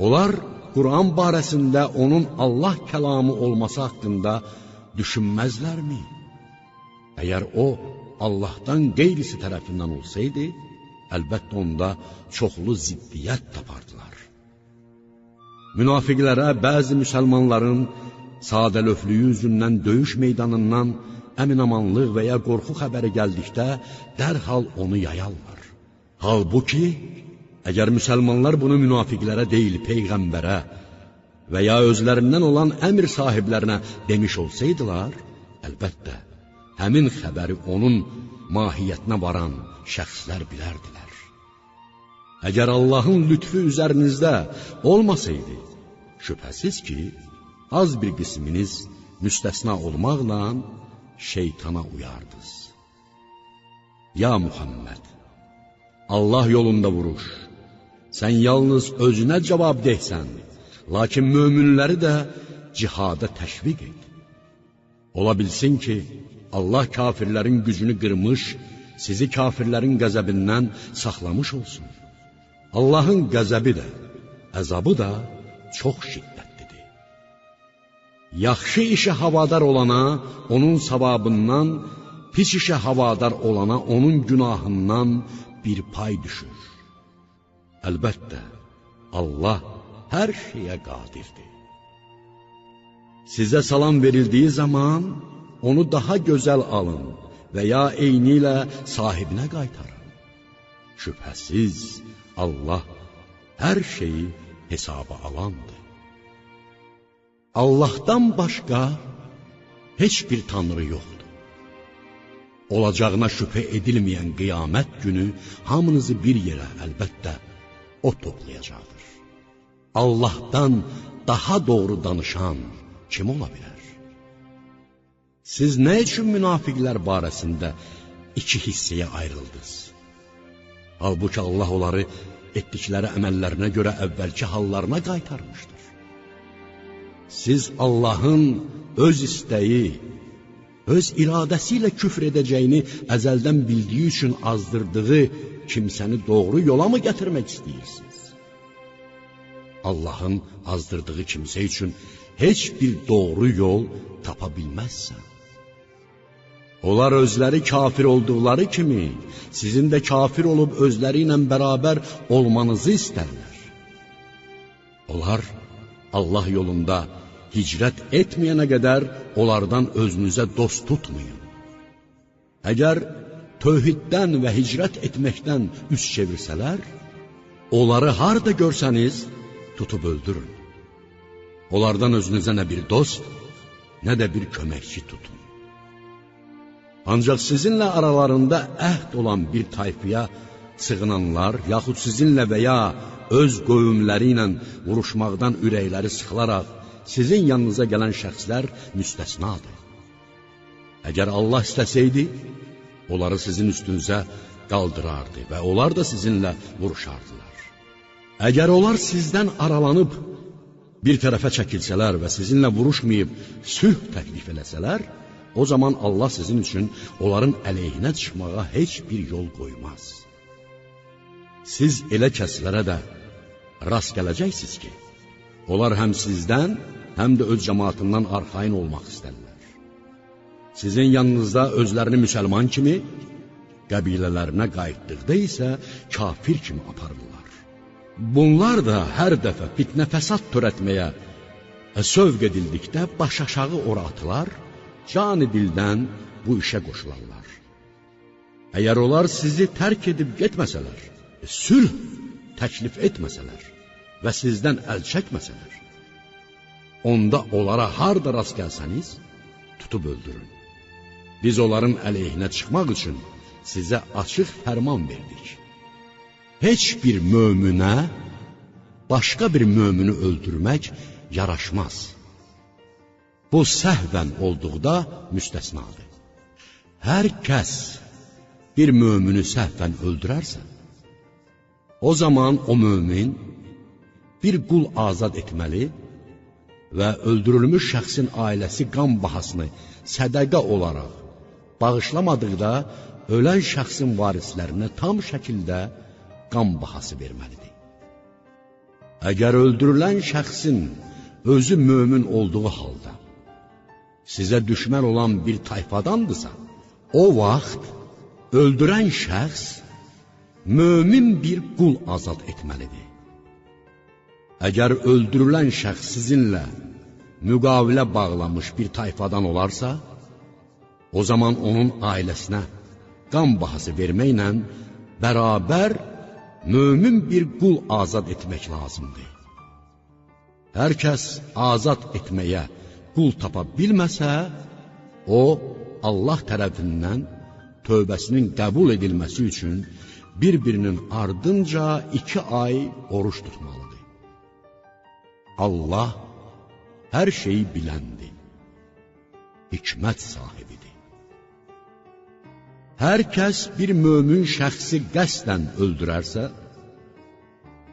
Onlar Quran barəsində onun Allah kəlamı olması haqqında düşünməzlərmi? Əgər o, Allahdan qeyrisi tərəfindən olsaydı, əlbəttə onda çoxlu ziddiyyət tapardılar. Münafiqlərə bəzi müsəlmanların sadəlöflüyü üzündən döyüş meydanından əminamanlıq və ya qorxu xəbəri gəldikdə dərhal onu yayarlar. Halbuki, əgər müsəlmanlar bunu münafiqlərə deyil, peyğəmbərə və ya özlərindən olan əmr sahiblərinə demiş olsaydılar, əlbəttə, həmin xəbəri onun mahiyyətinə varan şəxslər bilərdilər. Əgər Allahın lütfü üzərinizdə olmasaydı, şübhəsiz ki, az bir qisminiz müstəsna olmaqla şeytana uyardınız. Ya Muhammed, Allah yolunda vuruş. Sən yalnız özünə cavabdehsən, lakin möminləri də cihada təşviq et. Ola bilsin ki, Allah kafirlərin gücünü qırmış, sizi kafirlərin qəzəbindən saxlamış olsun. Allahın qəzəbi də, əzabı da çox şiddətlidir. Yaxşı işə havadar olana onun savabından, pis işə havadar olana onun günahından bir pay düşür. Əlbəttə, Allah hər şeyə qadirdir. Sizə salam verildiyi zaman onu daha gözəl alın və ya eyni ilə sahibinə qaytarın. Şübhəsiz, Allah hər şeyi hesaba alandır. Allahdan başqa heç bir tanrı yoxdur. Olacağına şübhə edilməyən qiyamət günü hamınızı bir yerə əlbəttə O toplayacaqdır. Allahdan daha doğru danışan kim ola bilər? Siz nə üçün münafiqlər barəsində iki hissəyə ayrıldınız? Halbuki Allah onları etdikləri əməllərinə görə əvvəlki hallarına qaytarmışdır. Siz Allahın öz istəyi, öz iradəsi ilə küfr edəcəyini əzəldən bildiyi üçün azdırdığı kimsəni doğru yola mı gətirmək istəyirsiniz? Allahın azdırdığı kimsə üçün heç bir doğru yol tapa bilməzsən. Onlar özləri kafir olduqları kimi, sizin də kafir olub özləri ilə bərabər olmanızı istərlər. Onlar Allah yolunda hicrət etməyənə qədər onlardan özünüzə dost tutmayın. Əgər tövhiddən və hicrət etməkdən üz çevirsələr, onları harda görsəniz, tutub öldürün. Onlardan özünüzə nə bir dost, nə də bir köməkçi tutun. Ancaq sizinlə aralarında əhd olan bir tayfaya sığınanlar, yaxud sizinlə və ya öz qövmləri ilə vuruşmaqdan ürəkləri sıxılaraq, sizin yanınıza gələn şəxslər müstəsnadır. Əgər Allah istəsəydi, onları sizin üstünüzə qaldırardı və onlar da sizinlə vuruşardılar. Əgər onlar sizdən aralanıb bir tərəfə çəkilsələr və sizinlə vuruşmayıb sülh təklif eləsələr, o zaman Allah sizin üçün onların əleyhinə çıxmağa heç bir yol qoymaz. Siz elə kəslərə də rast gələcəksiniz ki, onlar həm sizdən, həm də öz cəmaatından arxayın olmaq istərlər. Sizin yanınızda özlərini müsəlman kimi, qəbilələrinə qayıtdıqda isə kafir kimi aparırlar. Bunlar da hər dəfə fitnə fəsad törətməyə sövq edildikdə baş aşağı ora atılar, canı dildən bu işə qoşularlar. Əgər onlar sizi tərk edib getməsələr, sülh təklif etməsələr və sizdən əl çəkməsələr, onda onlara harda rast gəlsəniz, tutub öldürün. Biz onların əleyhinə çıxmaq üçün sizə açıq fərman verdik. Heç bir möminə başqa bir mömini öldürmək yaraşmaz. Bu səhvən olduqda müstəsnadır. Hər kəs bir mömini səhvən öldürərsə, o zaman o mömin bir qul azad etməli və öldürülmüş şəxsin ailəsi qan bahasını sədəqə olaraq bağışlamadıqda ölən şəxsin varislərinə tam şəkildə qan bahası verməlidir. Əgər öldürülən şəxsin özü mömin olduğu halda sizə düşmən olan bir tayfadandırsa, o vaxt öldürən şəxs mömin bir qul azad etməlidir. Əgər öldürülən şəxs sizinlə müqavilə bağlamış bir tayfadan olarsa, o zaman onun ailəsinə qan bahası verməklə bərabər mömin bir qul azad etmək lazımdır. Hər kəs azad etməyə qul tapa bilməsə, o Allah tərəfindən tövbəsinin qəbul edilməsi üçün bir-birinin ardınca 2 ay oruç tutmalıdır. Allah hər şeyi biləndir, hikmət sahibidir. Hər kəs bir mömin şəxsi qəsdən öldürərsə,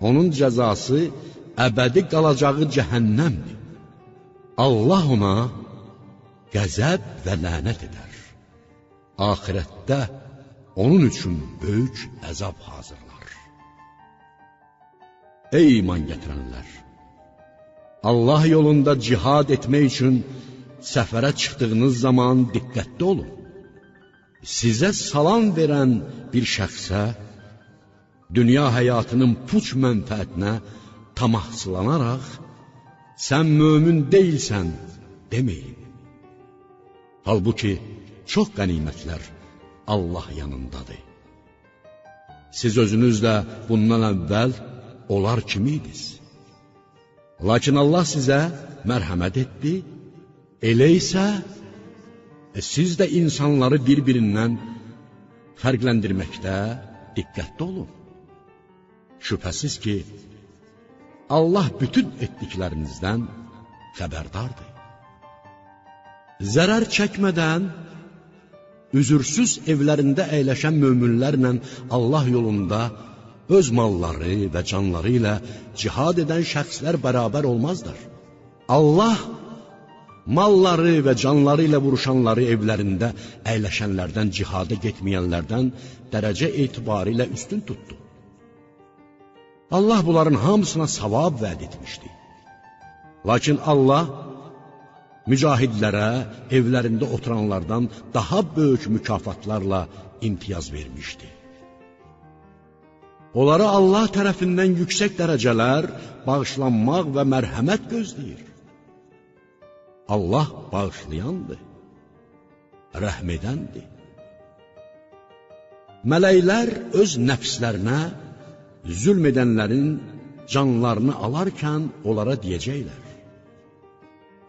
onun cəzası əbədi qalacağı cəhənnəmdir. Allah ona qəzəb və lənət edər. Axirətdə onun üçün böyük əzab hazırlar. Ey iman gətirənlər! Allah yolunda cihad etmək üçün səfərə çıxdığınız zaman diqqətli olun. Sizə salam verən bir şəxsə, dünya həyatının puç mənfəətinə tamahsılanaraq, sən mömin deyilsən deməyin. Halbuki çox qənimətlər Allah yanındadır. Siz özünüz də bundan əvvəl onlar kimi idiniz. Lakin Allah sizə mərhəmət etdi, elə isə siz də insanları bir-birindən fərqləndirməkdə diqqətli olun. Şübhəsiz ki, Allah bütün etdiklərinizdən xəbərdardır. Zərər çəkmədən, üzürsüz evlərində əyləşən möminlərlə Allah yolunda öz malları və canları ilə cihad edən şəxslər bərabər olmazlar. Allah malları və canları ilə vuruşanları evlərində əyləşənlərdən, cihada getməyənlərdən dərəcə etibarilə üstün tutdu. Allah bunların hamısına savab vəd etmişdi. Lakin Allah mücahidlərə evlərində oturanlardan daha böyük mükafatlarla imtiyaz vermişdi. Onlara Allah tərəfindən yüksək dərəcələr, bağışlanmaq və mərhəmət gözləyir. Allah bağışlayandır, rəhm edəndir. Mələklər öz nəfslərinə zülm edənlərin canlarını alarkən onlara deyəcəklər: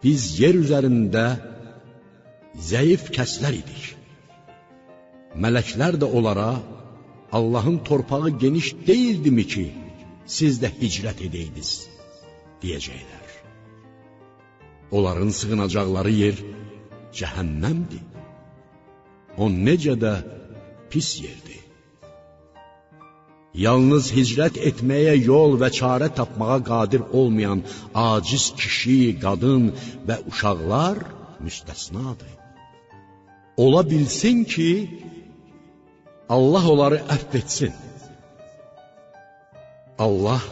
biz yer üzərində zəif kəslər idik. Mələklər də onlara: Allahın torpağı geniş deyildimi ki, siz də hicrət edeydiniz, deyəcəklər. Onların sığınacaqları yer cəhənnəmdir. O necə də pis yerdir. Yalnız hicrət etməyə yol və çarə tapmağa qadir olmayan aciz kişi, qadın və uşaqlar müstəsnadır. Ola bilsin ki, Allah onları əfv etsin. Allah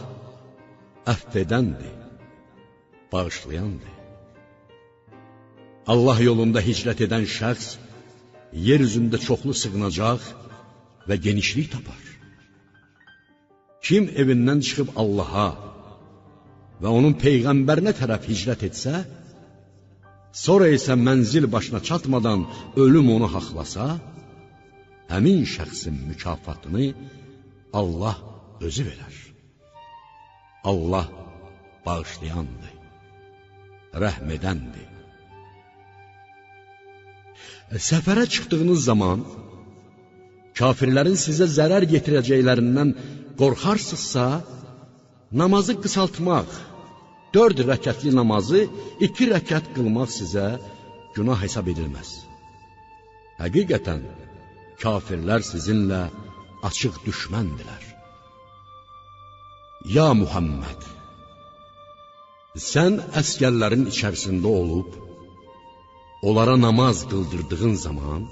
əfv edəndir, bağışlayandır. Allah yolunda hicrət edən şəxs yer üzündə çoxlu sığınacaq və genişlik tapar. Kim evindən çıxıb Allaha və onun Peyğəmbərinə tərəf hicrət etsə, sonra isə mənzil başına çatmadan ölüm onu haqlasa, həmin şəxsin mükafatını Allah özü verər. Allah bağışlayandır, rəhm edəndir. Səfərə çıxdığınız zaman kafirlərin sizə zərər yetirəcəklərindən qorxarsınızsa, namazı qısaltmaq, 4 rəkətli namazı 2 rəkət qılmaq sizə günah hesab edilməz. Həqiqətən, kafirlər sizinlə açıq düşməndilər. Ya Muhammed, sən əskərlərin içərisində olub, onlara namaz qıldırdığın zaman,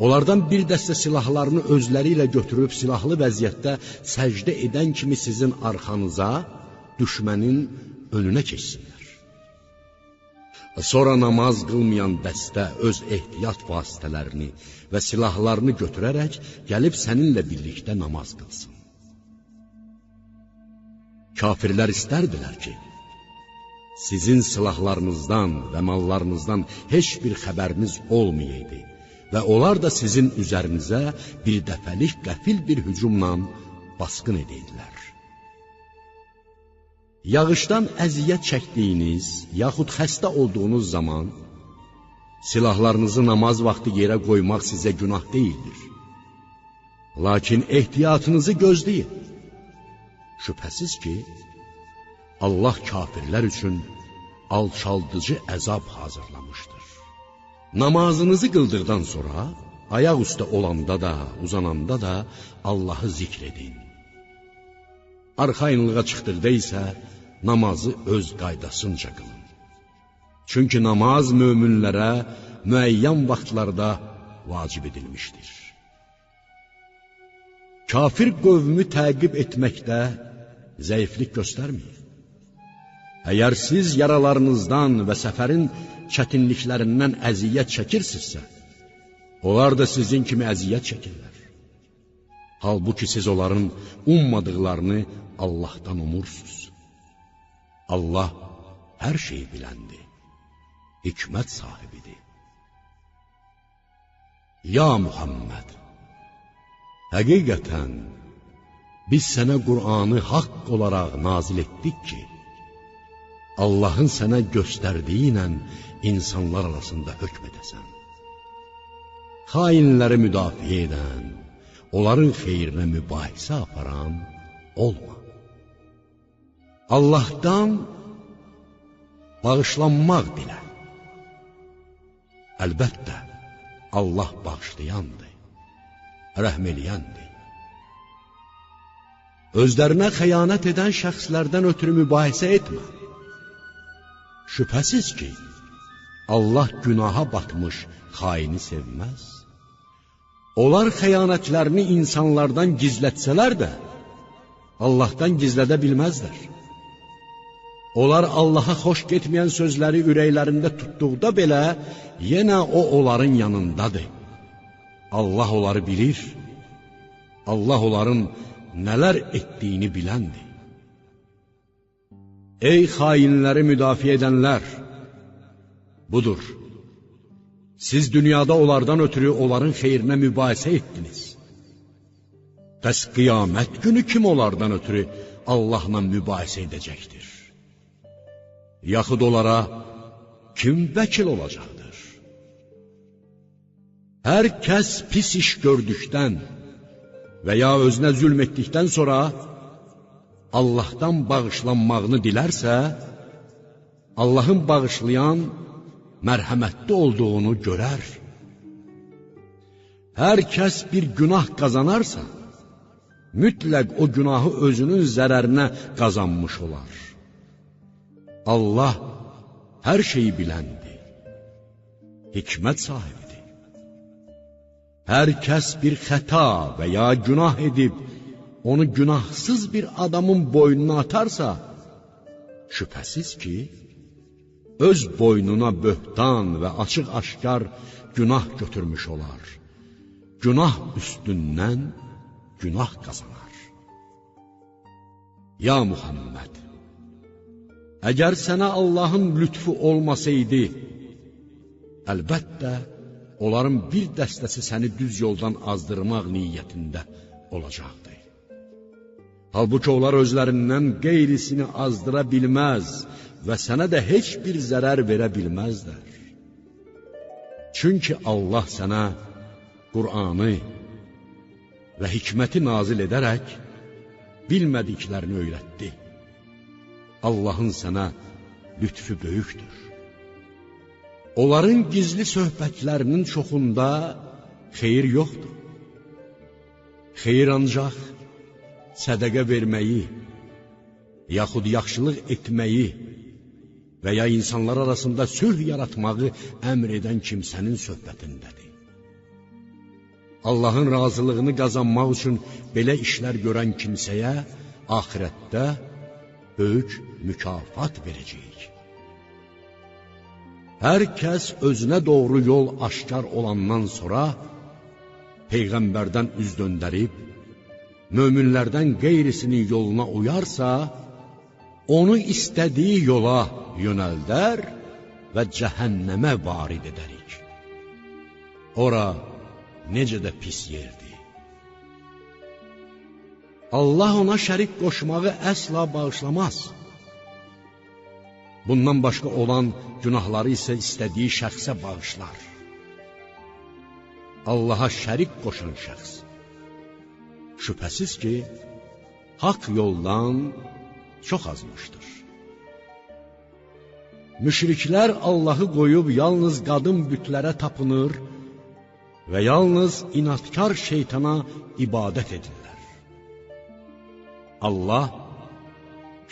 onlardan bir dəstə silahlarını özləri ilə götürüb silahlı vəziyyətdə səcdə edən kimi sizin arxanıza, düşmənin önünə keçsinlər. Sonra namaz qılmayan dəstə öz ehtiyat vasitələrini və silahlarını götürərək gəlib səninlə birlikdə namaz qılsın. Kafirlər istərdilər ki, sizin silahlarınızdan və mallarınızdan heç bir xəbəriniz olmayaydı və onlar da sizin üzərinizə bir dəfəlik qəfil bir hücumla basqın edeydilər. Yağışdan əziyyət çəkdiyiniz, yaxud xəstə olduğunuz zaman, silahlarınızı namaz vaxtı yerə qoymaq sizə günah deyildir. Lakin ehtiyatınızı gözləyin. Şübhəsiz ki, Allah kafirlər üçün alçaldıcı əzab hazırlamışdır. Namazınızı qıldıqdan sonra ayaq üstə olanda da, uzananda da Allahı zikr edin. Arxayınlığa çıxdıqda isə namazı öz qaydasınca qılın. Çünki namaz möminlərə müəyyən vaxtlarda vacib edilmişdir. Kafir qövmü təqib etməkdə zəiflik göstərməyin. Əgər siz yaralarınızdan və səfərin çətinliklərindən əziyyət çəkirsinizsə, onlar da sizin kimi əziyyət çəkirlər. Halbuki siz onların ummadıqlarını Allahdan umursunuz. Allah hər şeyi biləndir, hikmət sahibidir. Ya Muhammed, həqiqətən biz sənə Qur'anı haqq olaraq nazil etdik ki, Allahın sənə göstərdiyi ilə insanlar arasında hökm edəsən. Xainləri müdafiə edən, onların xeyrinə mübahisə aparan olma. Allahdan bağışlanmaq dilə. Əlbəttə, Allah bağışlayandır, rəhm eləyəndir. Özlərinə xəyanət edən şəxslərdən ötürü mübahisə etmə. Şübhəsiz ki, Allah günaha batmış xaini sevməz. Onlar xəyanətlərini insanlardan gizlətsələr də, Allahdan gizlədə bilməzlər. Onlar Allaha xoş getməyən sözləri ürəklərində tutduqda belə, yenə o onların yanındadır. Allah onları bilir, Allah onların nələr etdiyini biləndir. Ey xainləri müdafiə edənlər! Budur, siz dünyada onlardan ötürü onların xeyrinə mübahisə etdiniz. Bəs qiyamət günü kim onlardan ötürü Allahla mübahisə edəcəkdir? Yaxud onlara kim vəkil olacaqdır? Hər kəs pis iş gördükdən və ya özünə zülm etdikdən sonra Allahdan bağışlanmağını dilərsə, Allahın bağışlayan, mərhəmətli olduğunu görər. Hər kəs bir günah qazanarsa, mütləq o günahı özünün zərərinə qazanmış olar. Allah hər şeyi biləndir, hikmət sahibidir. Hər kəs bir xəta və ya günah edib, onu günahsız bir adamın boynuna atarsa, şübhəsiz ki, öz boynuna böhtan və açıq-aşkar günah götürmüş olar. Günah üstündən günah qazanar. Ya Muhammed, əgər sənə Allahın lütfu olmasaydı, əlbəttə, onların bir dəstəsi səni düz yoldan azdırmaq niyyətində olacaqdı. Halbuki onlar özlərindən qeyrisini azdıra bilməz və sənə də heç bir zərər verə bilməzlər. Çünki Allah sənə Qur'anı və hikməti nazil edərək bilmədiklərini öyrətdi. Allahın sənə lütfü böyükdür. Onların gizli söhbətlərinin çoxunda xeyir yoxdur. Xeyir ancaq sədəqə verməyi, yaxud yaxşılıq etməyi və ya insanlar arasında sülh yaratmağı əmr edən kimsənin söhbətindədir. Allahın razılığını qazanmaq üçün belə işlər görən kimsəyə axirətdə böyük mükafat verəcəyik. Hər kəs özünə doğru yol aşkar olandan sonra Peyğəmbərdən üz döndərib, möminlərdən qeyrisinin yoluna uyarsa, onu istədiyi yola yönəldər və cəhənnəmə varid edərik. Ora necə də pis yerdir. Allah ona şərik qoşmağı əsla bağışlamaz. Bundan başqa olan günahları isə istədiyi şəxsə bağışlar. Allaha şərik qoşan şəxs, şübhəsiz ki, haqq yoldan çox azmışdır. Müşriklər Allahı qoyub yalnız qadın bütlərə tapınır və yalnız inadkar şeytana ibadət edirlər. Allah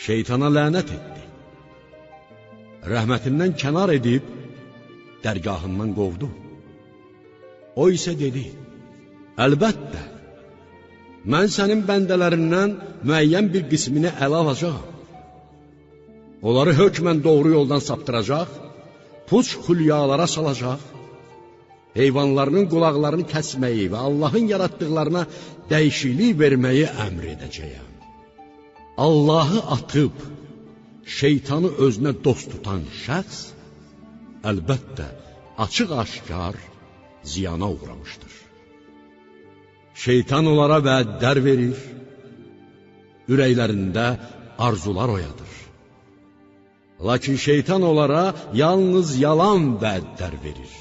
şeytana lənət etdi. Rəhmətindən kənar edib, dərgahından qovdu. O isə dedi, əlbəttə, mən sənin bəndələrindən müəyyən bir qismini ələ alacağam. Onları hökmən doğru yoldan saptıracaq, puç xülyalara salacaq, heyvanlarının qulaqlarını kəsməyi və Allahın yaratdıqlarına dəyişiklik verməyi əmr edəcəyəm. Allahı atıb, şeytanı özünə dost tutan şəxs, əlbəttə, açıq-aşkar ziyana uğramışdır. Şeytan onlara vədlər verir, ürəklərində arzular oyadır. Lakin şeytan onlara yalnız yalan vədlər verir.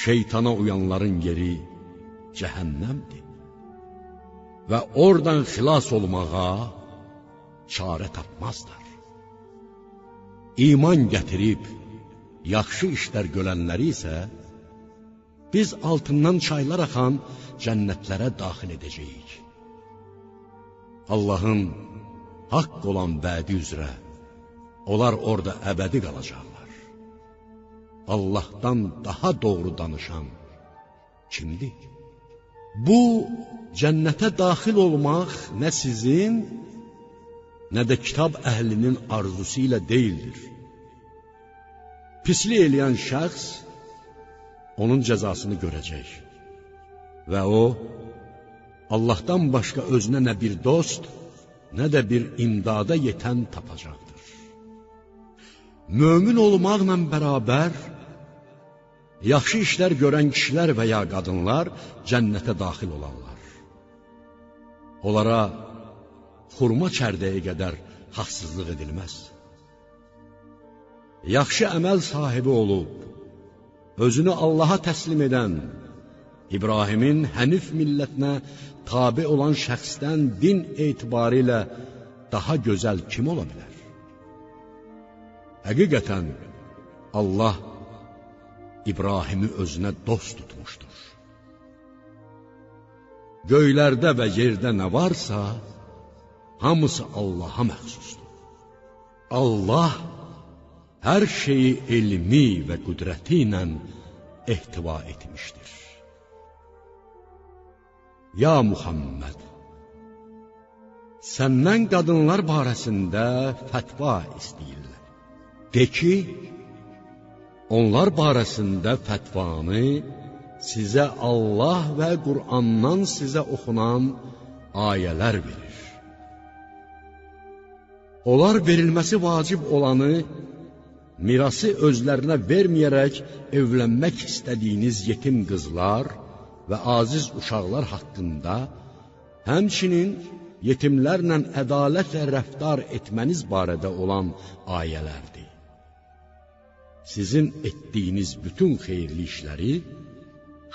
Şeytana uyanların yeri cəhənnəmdir və oradan xilas olmağa çarə tapmazlar. İman gətirib, yaxşı işlər görənləri isə biz altından çaylar axan cənnətlərə daxil edəcəyik. Allahın haqq olan vədi üzrə onlar orada əbədi qalacaqlar. Allahdan daha doğru danışan kimdir? Bu, cənnətə daxil olmaq nə sizin, nə də kitab əhlinin arzusu ilə deyildir. Pislik eləyən şəxs onun cəzasını görəcək və o, Allahdan başqa özünə nə bir dost, nə də bir imdada yetən tapacaqdır. Mömin olmaqla bərabər, yaxşı işlər görən kişilər və ya qadınlar cənnətə daxil olarlar. Onlara xurma çərdəyə qədər haqsızlıq edilməz. Yaxşı əməl sahibi olub, özünü Allaha təslim edən, İbrahimin hənif millətinə tabi olan şəxsdən din etibarilə daha gözəl kim ola bilər? Həqiqətən, Allah İbrahimi özünə dost tutmuşdur. Göylərdə və yerdə nə varsa, hamısı Allaha məxsusdur. Allah hər şeyi elmi və qüdrəti ilə ehtiva etmişdir. Ya Muhammed, səndən qadınlar barəsində fətva istəyirlər. De ki, onlar barəsində fətvanı sizə Allah və Qur'andan sizə oxunan ayələr verir. Onlar verilməsi vacib olanı, mirası özlərinə verməyərək evlənmək istədiyiniz yetim qızlar və aziz uşaqlar haqqında, həmçinin yetimlərlə ədalətlə rəftar etməniz barədə olan ayələrdir. Sizin etdiyiniz bütün xeyirli işləri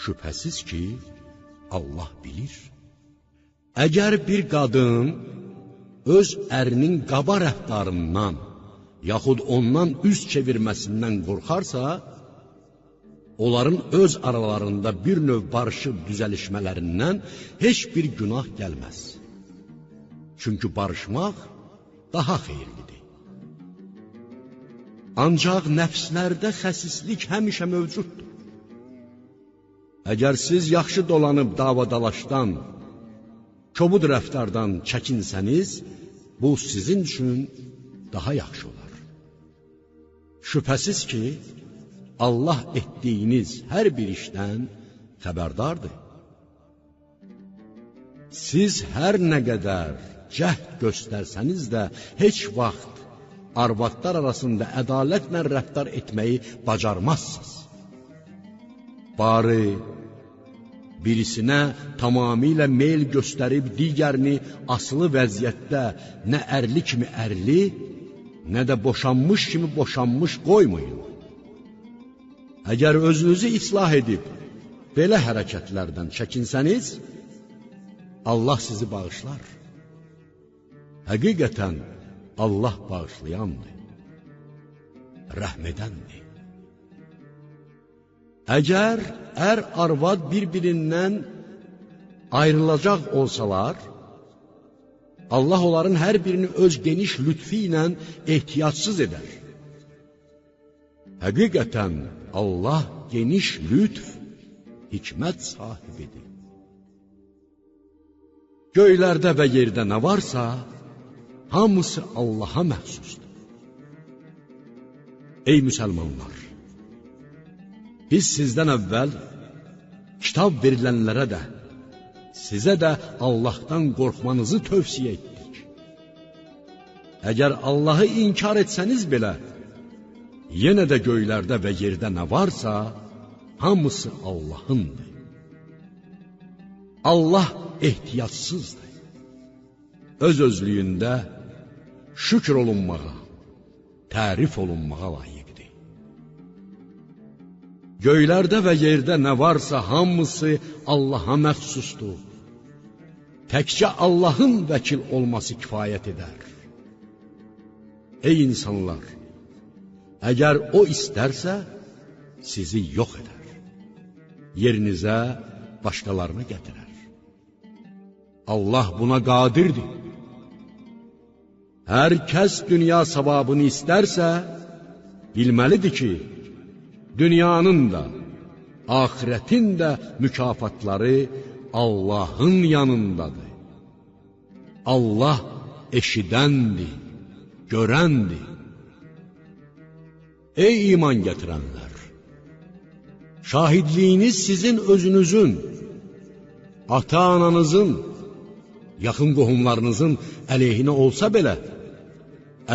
şübhəsiz ki, Allah bilir. Əgər bir qadın öz ərinin qaba rəftarından, yaxud ondan üz çevirməsindən qorxarsa, onların öz aralarında bir növ barışıb düzəlişmələrindən heç bir günah gəlməz. Çünki barışmaq daha xeyirlidir. Ancaq nəfslərdə xəsislik həmişə mövcuddur. Əgər siz yaxşı dolanıb davadalaşdan, kobud rəftardan çəkinsəniz, bu sizin üçün daha yaxşı olar. Şübhəsiz ki, Allah etdiyiniz hər bir işdən xəbərdardır. Siz hər nə qədər cəhd göstərsəniz də heç vaxt arvadlar arasında ədalətlə rəftar etməyi bacarmazsınız. Bari birisinə tamamilə meyl göstərib digərini asılı vəziyyətdə nə ərli kimi ərli, nə də boşanmış kimi boşanmış qoymayın. Əgər özünüzü islah edib belə hərəkətlərdən çəkinsəniz, Allah sizi bağışlar. Həqiqətən Allah bağışlayandır, rəhm edəndir. Əgər ər-arvad bir-birindən ayrılacaq olsalar, Allah onların hər birini öz geniş lütfi ilə ehtiyatsız edər. Həqiqətən Allah geniş lütf, hikmət sahibidir. Göylərdə və yerdə nə varsa, hamısı Allaha məxsusdur. Ey müsəlmanlar! Biz sizdən əvvəl kitab verilənlərə də, sizə də Allahdan qorxmanızı tövsiyə etdik. Əgər Allahı inkar etsəniz belə, yenə də göylərdə və yerdə nə varsa, hamısı Allahındır. Allah ehtiyatsızdır. Öz-özlüyündə şükür olunmağa, tərif olunmağa layiqdir. Göylərdə və yerdə nə varsa hamısı Allaha məxsusdur. Təkcə Allahın vəkil olması kifayət edər. Ey insanlar! Əgər O istərsə, sizi yox edər. Yerinizə başqalarını gətirər. Allah buna qadirdir. Hər kəs dünya savabını istərsə, bilməlidir ki, dünyanın da, axirətin də mükafatları Allahın yanındadır. Allah eşidəndir, görəndir. Ey iman gətirənlər! Şahidliyiniz sizin özünüzün, ata-ananızın, yaxın qohumlarınızın əleyhinə olsa belə,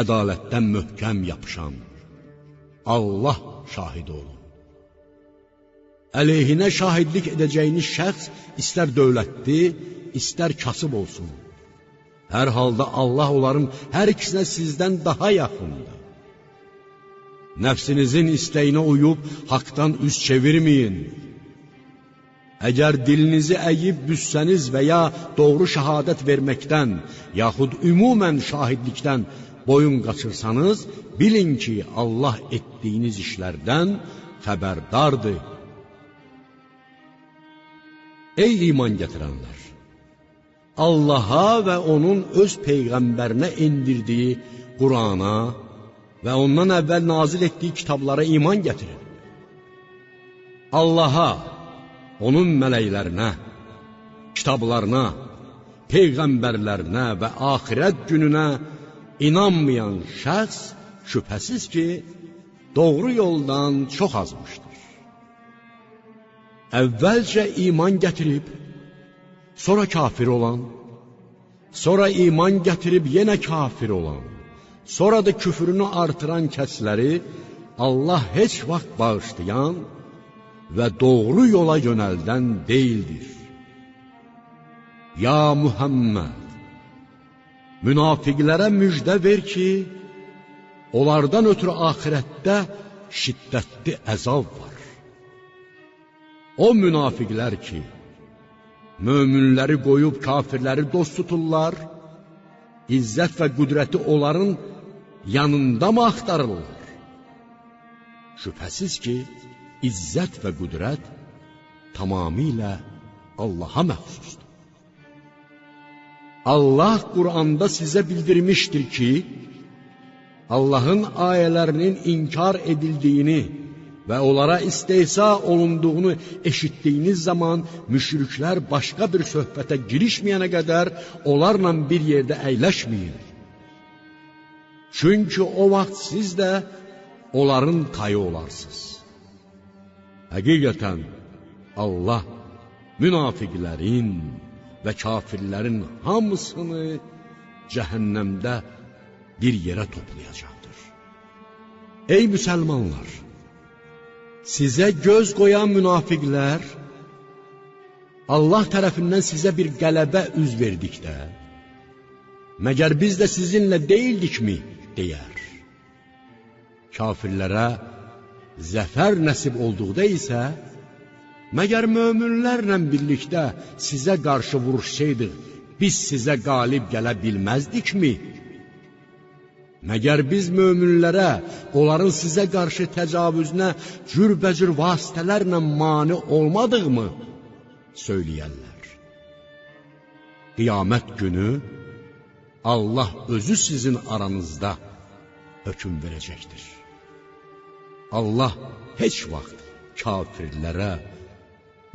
ədalətdən möhkəm yapışan Allah şahid olun. Əleyhinə şahidlik edəcəyiniz şəxs istər dövlətli, istər kasıb olsun. Hər halda Allah onların hər ikisinə sizdən daha yaxındır. Nəfsinizin istəyinə uyub haqdan üz çevirməyin. Əgər dilinizi əyib büssəniz və ya doğru şəhadət verməkdən, yaxud ümumən şahidlikdən boyun qaçırsanız, bilin ki, Allah etdiyiniz işlərdən xəbərdardır. Ey iman gətirənlər! Allaha və onun öz Peyğəmbərinə indirdiyi Qurana və ondan əvvəl nazil etdiyi kitablara iman gətirin. Allaha, onun mələklərinə, kitablarına, peyğəmbərlərinə və axirət gününə inanmayan şəxs şübhəsiz ki, doğru yoldan çox azmışdır. Əvvəlcə iman gətirib, sonra kafir olan, sonra iman gətirib yenə kafir olan, sonra da küfrünü artıran kəsləri Allah heç vaxt bağışlayan və doğru yola yönəldən deyildir. Ya Muhammed! Münafiqlərə müjdə ver ki, onlardan ötürü axirətdə şiddətli əzab var. O münafiqlər ki, möminləri qoyub kafirləri dost tuturlar, izzət və qüdrəti onların yanında mı axtarırlar? Şübhəsiz ki, izzət və qüdrət tamamilə Allaha məxsusdur. Allah Qur'anda sizə bildirmişdir ki, Allahın ayələrinin inkar edildiyini və onlara istehza olunduğunu eşitdiyiniz zaman müşriklər başqa bir söhbətə girişməyənə qədər onlarla bir yerdə əyləşməyin. Çünki o vaxt siz də onların tayı olarsınız. Həqiqətən Allah münafiqlərin və kafirlərin hamısını cəhənnəmdə bir yerə toplayacaqdır. Ey müsəlmanlar! Sizə göz qoyan münafiqlər Allah tərəfindən sizə bir qələbə üz verdikdə, məgər biz də sizinlə deyildikmi, deyər. Kafirlərə zəfər nəsib olduqda isə, məgər möminlərlə birlikdə sizə qarşı vuruşsaydıq, biz sizə qalib gələ bilməzdikmi? Məgər biz möminlərə onların sizə qarşı təcavüzünə cürbəcür vasitələrlə mane olmadığımı söyləyərlər. Qiyamət günü Allah özü sizin aranızda hökm verəcəkdir. Allah heç vaxt kafirlərə,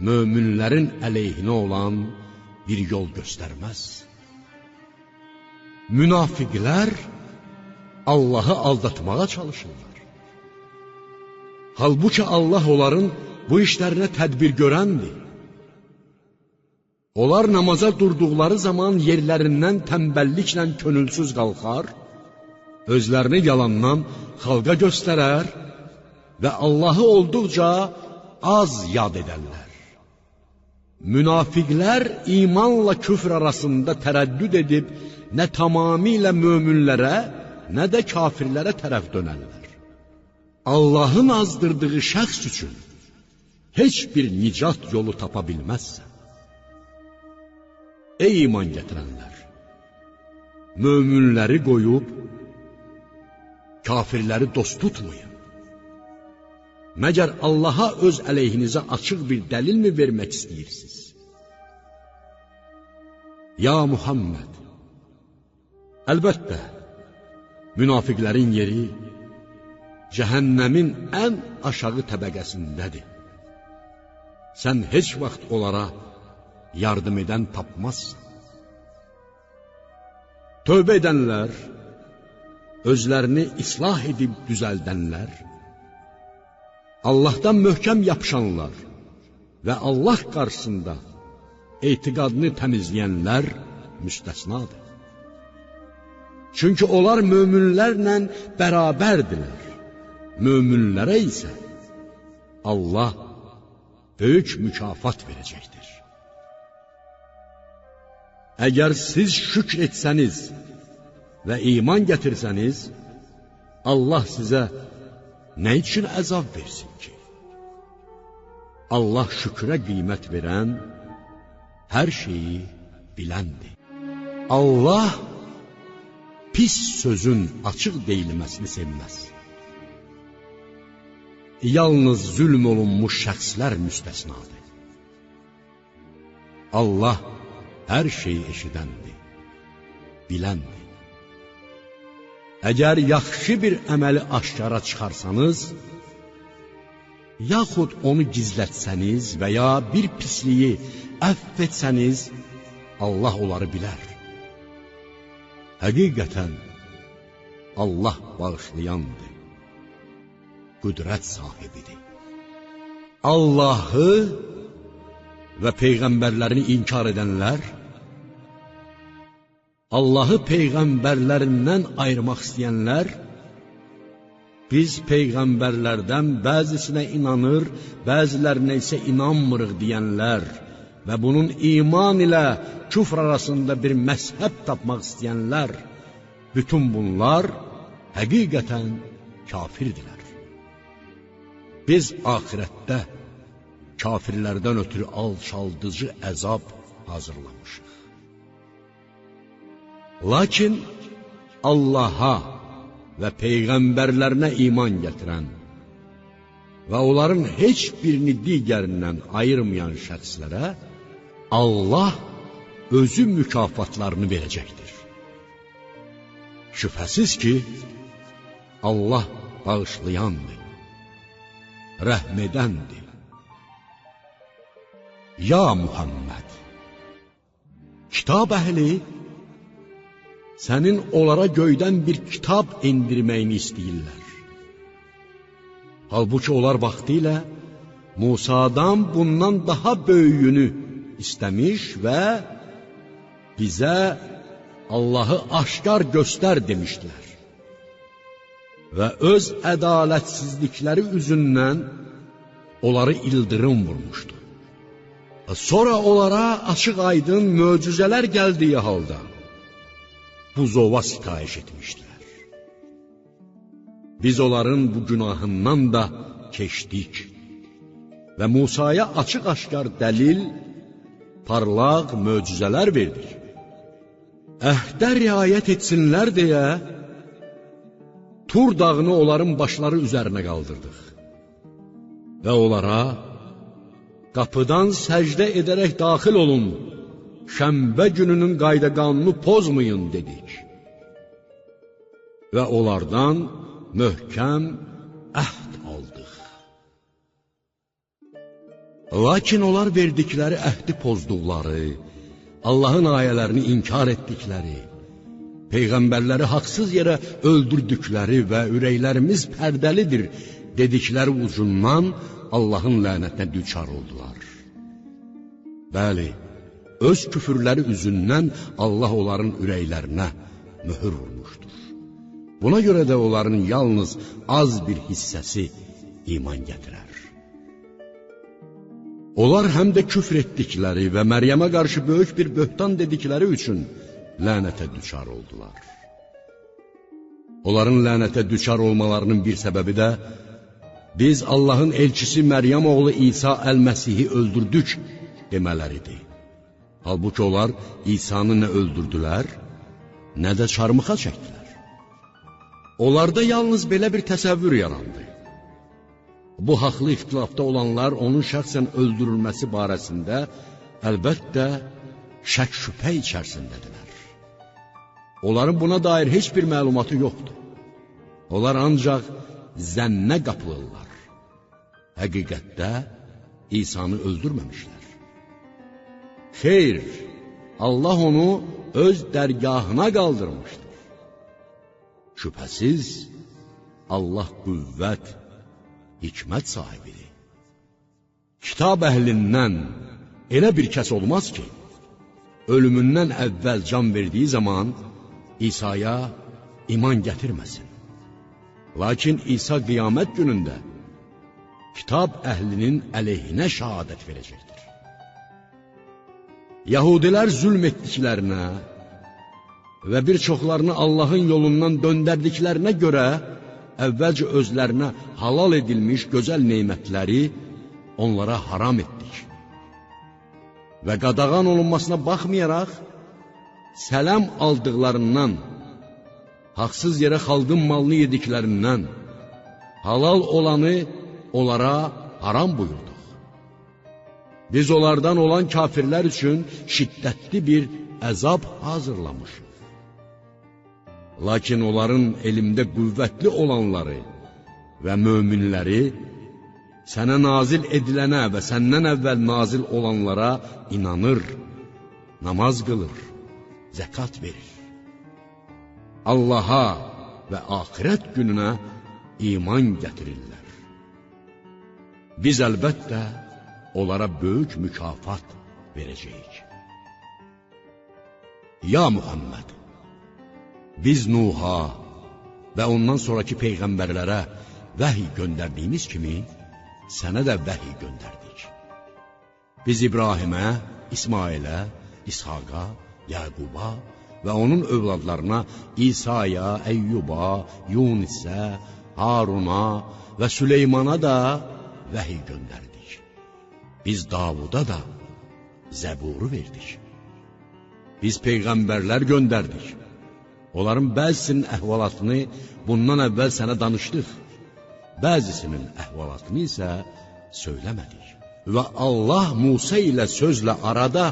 möminlərin əleyhinə olan bir yol göstərməz. Münafiqlər Allahı aldatmağa çalışırlar. Halbuki Allah onların bu işlərinə tədbir görəndir. Onlar namaza durduqları zaman yerlərindən tənbəlliklə könülsüz qalxar, özlərini yalandan xalqa göstərər və Allahı olduqca az yad edərlər. Münafiqlər imanla küfr arasında tərəddüd edib, nə tamamilə möminlərə, nə də kafirlərə tərəf dönərlər. Allahın azdırdığı şəxs üçün heç bir nicat yolu tapa bilməzsən. Ey iman gətirənlər! Möminləri qoyub, kafirləri dost tutmayın. Məgər Allaha öz əleyhinizə açıq bir dəlilmi vermək istəyirsiniz? Ya Muhammed! Əlbəttə, münafiqlərin yeri cəhənnəmin ən aşağı təbəqəsindədir. Sən heç vaxt onlara yardım edən tapmazsan. Tövbə edənlər, özlərini islah edib düzəldənlər, Allahdan möhkəm yapışanlar və Allah qarşısında etiqadını təmizləyənlər müstəsnadır. Çünki onlar möminlərlə bərabərdirlər. Möminlərə isə Allah böyük mükafat verəcəkdir. Əgər siz şükr etsəniz və iman gətirsəniz, Allah sizə nə üçün əzab versin ki? Allah şükrə qiymət verən, hər şeyi biləndir. Allah pis sözün açıq deyilməsini sevməz. Yalnız zülm olunmuş şəxslər müstəsnadır. Allah hər şeyi eşidəndir, biləndir. Əgər yaxşı bir əməli aşkara çıxarsanız, yaxud onu gizlətsəniz və ya bir pisliyi əfv etsəniz, Allah onları bilər. Həqiqətən, Allah bağışlayandır, qüdrət sahibidir. Allahı və Peyğəmbərlərini inkar edənlər, Allahı Peyğəmbərlərindən ayırmaq istəyənlər, biz Peyğəmbərlərdən bəzisinə inanır, bəzilərinə isə inanmırıq deyənlər və bunun iman ilə küfr arasında bir məzhəb tapmaq istəyənlər, bütün bunlar həqiqətən kafirdirlər. Biz axirətdə kafirlərdən ötürü alçaldıcı əzab hazırlamışıq. Lakin Allaha və Peyğəmbərlərinə iman gətirən və onların heç birini digərindən ayırmayan şəxslərə Allah özü mükafatlarını verəcəkdir. Şübhəsiz ki, Allah bağışlayandır, rəhm edəndir. Ya Muhammed! Kitab əhli sənin onlara göydən bir kitab indirməyini istəyirlər. Halbuki onlar vaxtilə Musadan bundan daha böyüyünü istəmiş və bizə Allahı aşkar göstər demişdilər. Və öz ədalətsizlikləri üzündən onları ildırım vurmuşdu. Sonra onlara açıq aydın möcüzələr gəldiyi halda buzova sitayiş etmişdilər. Biz onların bu günahından da keçdik və Musaya açıq-aşkar dəlil, parlaq möcüzələr verdik. Əhdə riayət etsinlər deyə Tur dağını onların başları üzərinə qaldırdıq və onlara qapıdan səcdə edərək daxil olun, şənbə gününün qayda qanunu pozmayın dedik və onlardan möhkəm əhd aldıq. Lakin onlar verdikləri əhdi pozduqları, Allahın ayələrini inkar etdikləri, Peyğəmbərləri haqsız yerə öldürdükləri və ürəklərimiz pərdəlidir dedikləri ucundan Allahın lənətinə düçar oldular. Bəli, öz küfürləri üzündən Allah onların ürəklərinə möhür vurmuşdur. Buna görə də onların yalnız az bir hissəsi iman gətirər. Onlar həm də küfr etdikləri və Məryəmə qarşı böyük bir böhtan dedikləri üçün lənətə düçar oldular. Onların lənətə düçar olmalarının bir səbəbi də biz Allahın elçisi Məryəm oğlu İsa Əl-Məsihi öldürdük demələridir. Halbuki onlar İsa'nı nə öldürdülər, nə də çarmıxa çəkdilər. Onlarda yalnız belə bir təsəvvür yarandı. Bu haqlı ixtilafda olanlar onun şəxsən öldürülməsi barəsində əlbəttə şək-şübhə içərisindədirlər. Onların buna dair heç bir məlumatı yoxdur. Onlar ancaq zənnə qapılırlar. Həqiqətdə İsa'nı öldürməmişlər. Xeyr, Allah onu öz dərgahına qaldırmışdır. Şübhəsiz, Allah qüvvət, hikmət sahibidir. Kitab əhlindən elə bir kəs olmaz ki, ölümündən əvvəl can verdiyi zaman İsa'ya iman gətirməsin. Lakin İsa qiyamət günündə kitab əhlinin əleyhinə şəhadət verəcəkdir. Yahudilər zülm etdiklərinə və bir çoxlarını Allahın yolundan döndərdiklərinə görə əvvəlcə özlərinə halal edilmiş gözəl neymətləri onlara haram etdik. Və qadağan olunmasına baxmayaraq, sələm aldıqlarından, haqsız yerə xalqın malını yediklərindən, halal olanı onlara haram buyurduq. Biz onlardan olan kafirlər üçün şiddətli bir əzab hazırlamışıq. Lakin onların elmdə qüvvətli olanları və möminləri sənə nazil edilənə və səndən əvvəl nazil olanlara inanır, namaz qılır, zəkat verir. Allaha və axirət gününə iman gətirirlər. Biz əlbəttə onlara böyük mükafat verəcəyik. Ya Muhammed! Biz Nuh'a və ondan sonraki peyğəmbərlərə vəhiy göndərdiyimiz kimi, sənə də vəhiy göndərdik. Biz İbrahimə, İsmailə, İshaqa, Yaquba və onun övladlarına İsa'ya, Əyyuba, Yunisə, Haruna və Süleymana da vəhiy göndərdik. Biz Davuda da Zəburu verdik. Biz peyğəmbərlər göndərdik. Onların bəzisinin əhvalatını bundan əvvəl sənə danışdıq. Bəzisinin əhvalatını isə söyləmədik. Və Allah Musa ilə sözlə arada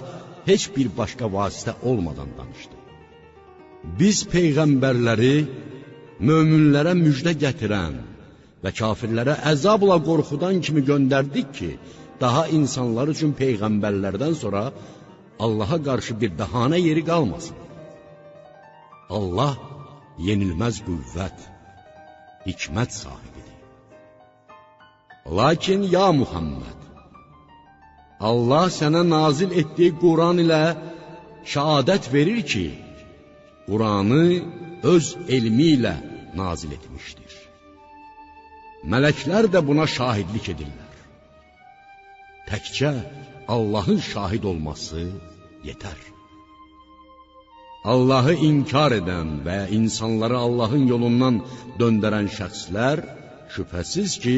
heç bir başqa vasitə olmadan danışdı. Biz peyğəmbərləri möminlərə müjdə gətirən və kafirlərə əzabla qorxudan kimi göndərdik ki, daha insanlar üçün peyğəmbərlərdən sonra Allaha qarşı bir bəhanə yeri qalmasın. Allah yenilməz qüvvət, hikmət sahibidir. Lakin ya Muhammed, Allah sənə nazil etdiyi Quran ilə şəhadət verir ki, Quranı öz elmi ilə nazil etmişdir. Mələklər də buna şahidlik edirlər. Təkcə Allahın şahid olması yetər. Allahı inkar edən və insanları Allahın yolundan döndərən şəxslər şübhəsiz ki,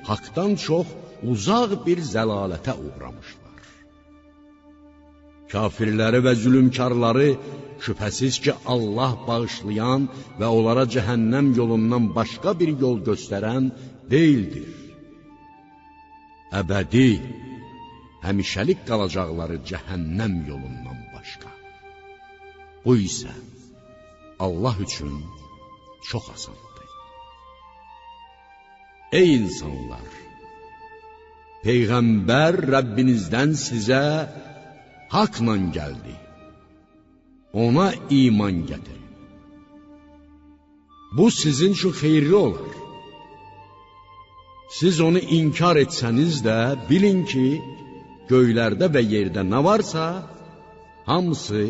haqdan çox uzaq bir zəlalətə uğramışlar. Kafirləri və zülümkarları şübhəsiz ki, Allah bağışlayan və onlara cəhənnəm yolundan başqa bir yol göstərən deyildir. Əbədi, həmişəlik qalacaqları cəhənnəm yolundan başqa. Bu isə Allah üçün çox asandır. Ey insanlar! Peyğəmbər Rəbbinizdən sizə haqla gəldi. Ona iman gətirin. Bu sizin üçün xeyirli olar. Siz onu inkar etsəniz də bilin ki, göylərdə və yerdə nə varsa, hamısı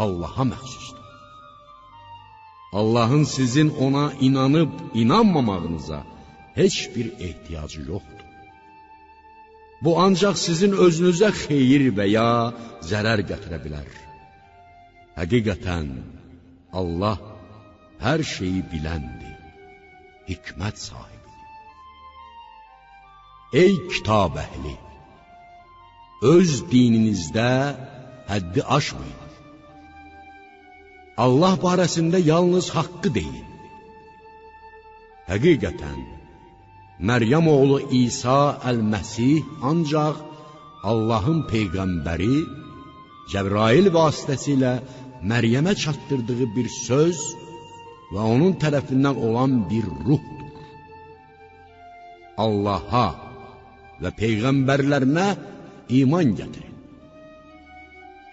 Allaha məxsusdur. Allahın sizin ona inanıb inanmamağınıza heç bir ehtiyacı yoxdur. Bu ancaq sizin özünüzə xeyir və ya zərər gətirə bilər. Həqiqətən Allah hər şeyi biləndir, hikmət sahibidir. Ey kitab əhli! Öz dininizdə həddi aşmayın. Allah barəsində yalnız haqqı deyin. Həqiqətən, Məryəm oğlu İsa əl-Məsih ancaq Allahın Peyğəmbəri Cəbrail vasitəsilə Məryəmə çatdırdığı bir söz və onun tərəfindən olan bir ruhdur. Allaha və Peyğəmbərlərinə iman gətirin.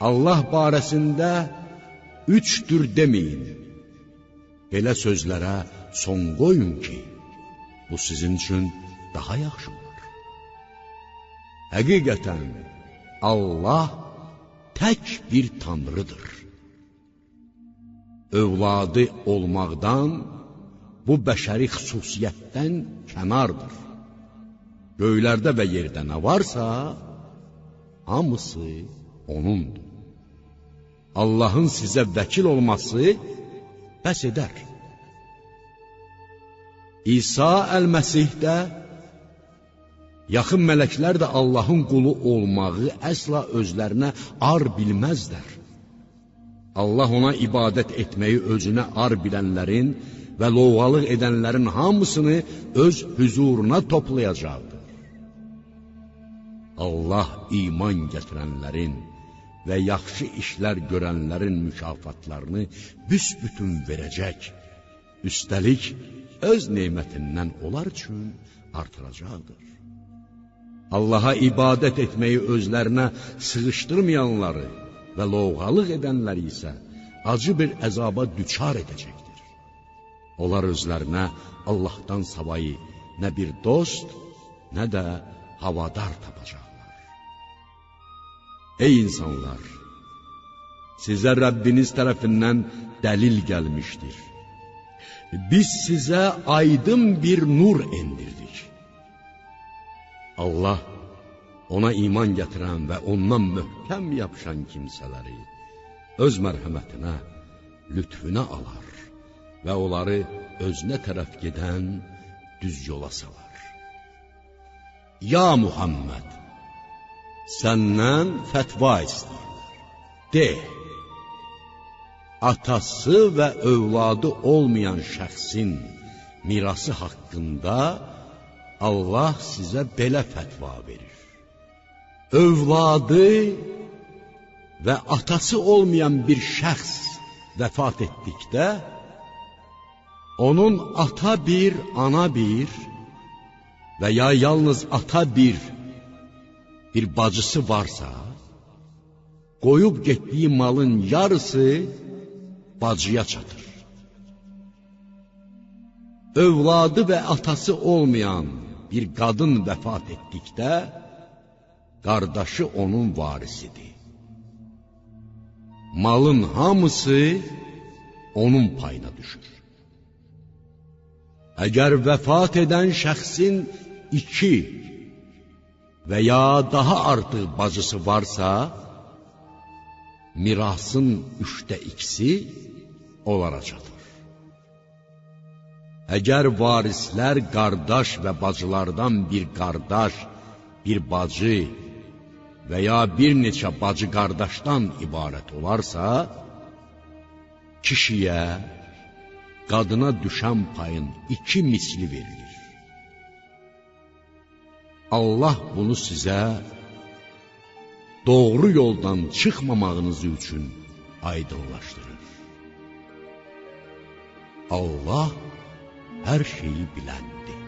Allah barəsində üçdür deməyin. Belə sözlərə son qoyun ki, bu sizin üçün daha yaxşı olur. Həqiqətən, Allah tək bir Tanrıdır. Övladı olmaqdan, bu bəşəri xüsusiyyətdən kənardır. Göylərdə və yerdə nə varsa, hamısı O'nundur. Allahın sizə vəkil olması bəs edər. İsa əl-Məsih də, yaxın mələklər də Allahın qulu olmağı əsla özlərinə ar bilməzlər. Allah ona ibadət etməyi özünə ar bilənlərin və lovğalıq edənlərin hamısını öz hüzuruna toplayacaqdır. Allah iman gətirənlərin və yaxşı işlər görənlərin mükafatlarını büsbütün verəcək. Üstəlik, öz nemətindən onlar üçün artıracaqdır. Allaha ibadət etməyi özlərinə sığışdırmayanları və lovğalıq edənləri isə acı bir əzaba düçar edəcəkdir. Onlar özlərinə Allahdan savayı nə bir dost, nə də havadar tapacaqlar. Ey insanlar! Sizə Rəbbiniz tərəfindən dəlil gəlmişdir. Biz sizə aydın bir nur endirdik. Allah ona iman gətirən və ondan möhkəm yapışan kimsələri öz mərhəmətinə, lütfüne alar və onları özünə tərəf gedən düz yola salar. Ya Muhammed! Səndən fətva istəyirlər. De! Atası və övladı olmayan şəxsin mirası haqqında Allah sizə belə fətva verir. Övladı və atası olmayan bir şəxs vəfat etdikdə, onun ata bir, ana bir və ya yalnız ata bir bacısı varsa, qoyub getdiyi malın yarısı bacıya çatır. Övladı və atası olmayan bir qadın vəfat etdikdə, qardaşı onun varisidir. Malın hamısı onun payına düşür. Əgər vəfat edən şəxsin 2 və ya daha artıq bacısı varsa, mirasın 2/3 onlara çatır. Əgər varislər qardaş və bacılardan bir qardaş, bir bacı və ya bir neçə bacı qardaşdan ibarət olarsa, kişiyə, qadına düşən payın 2 misli verilir. Allah bunu sizə doğru yoldan çıxmamağınız üçün aydınlaşdırır. Allah hər şeyi biləndir.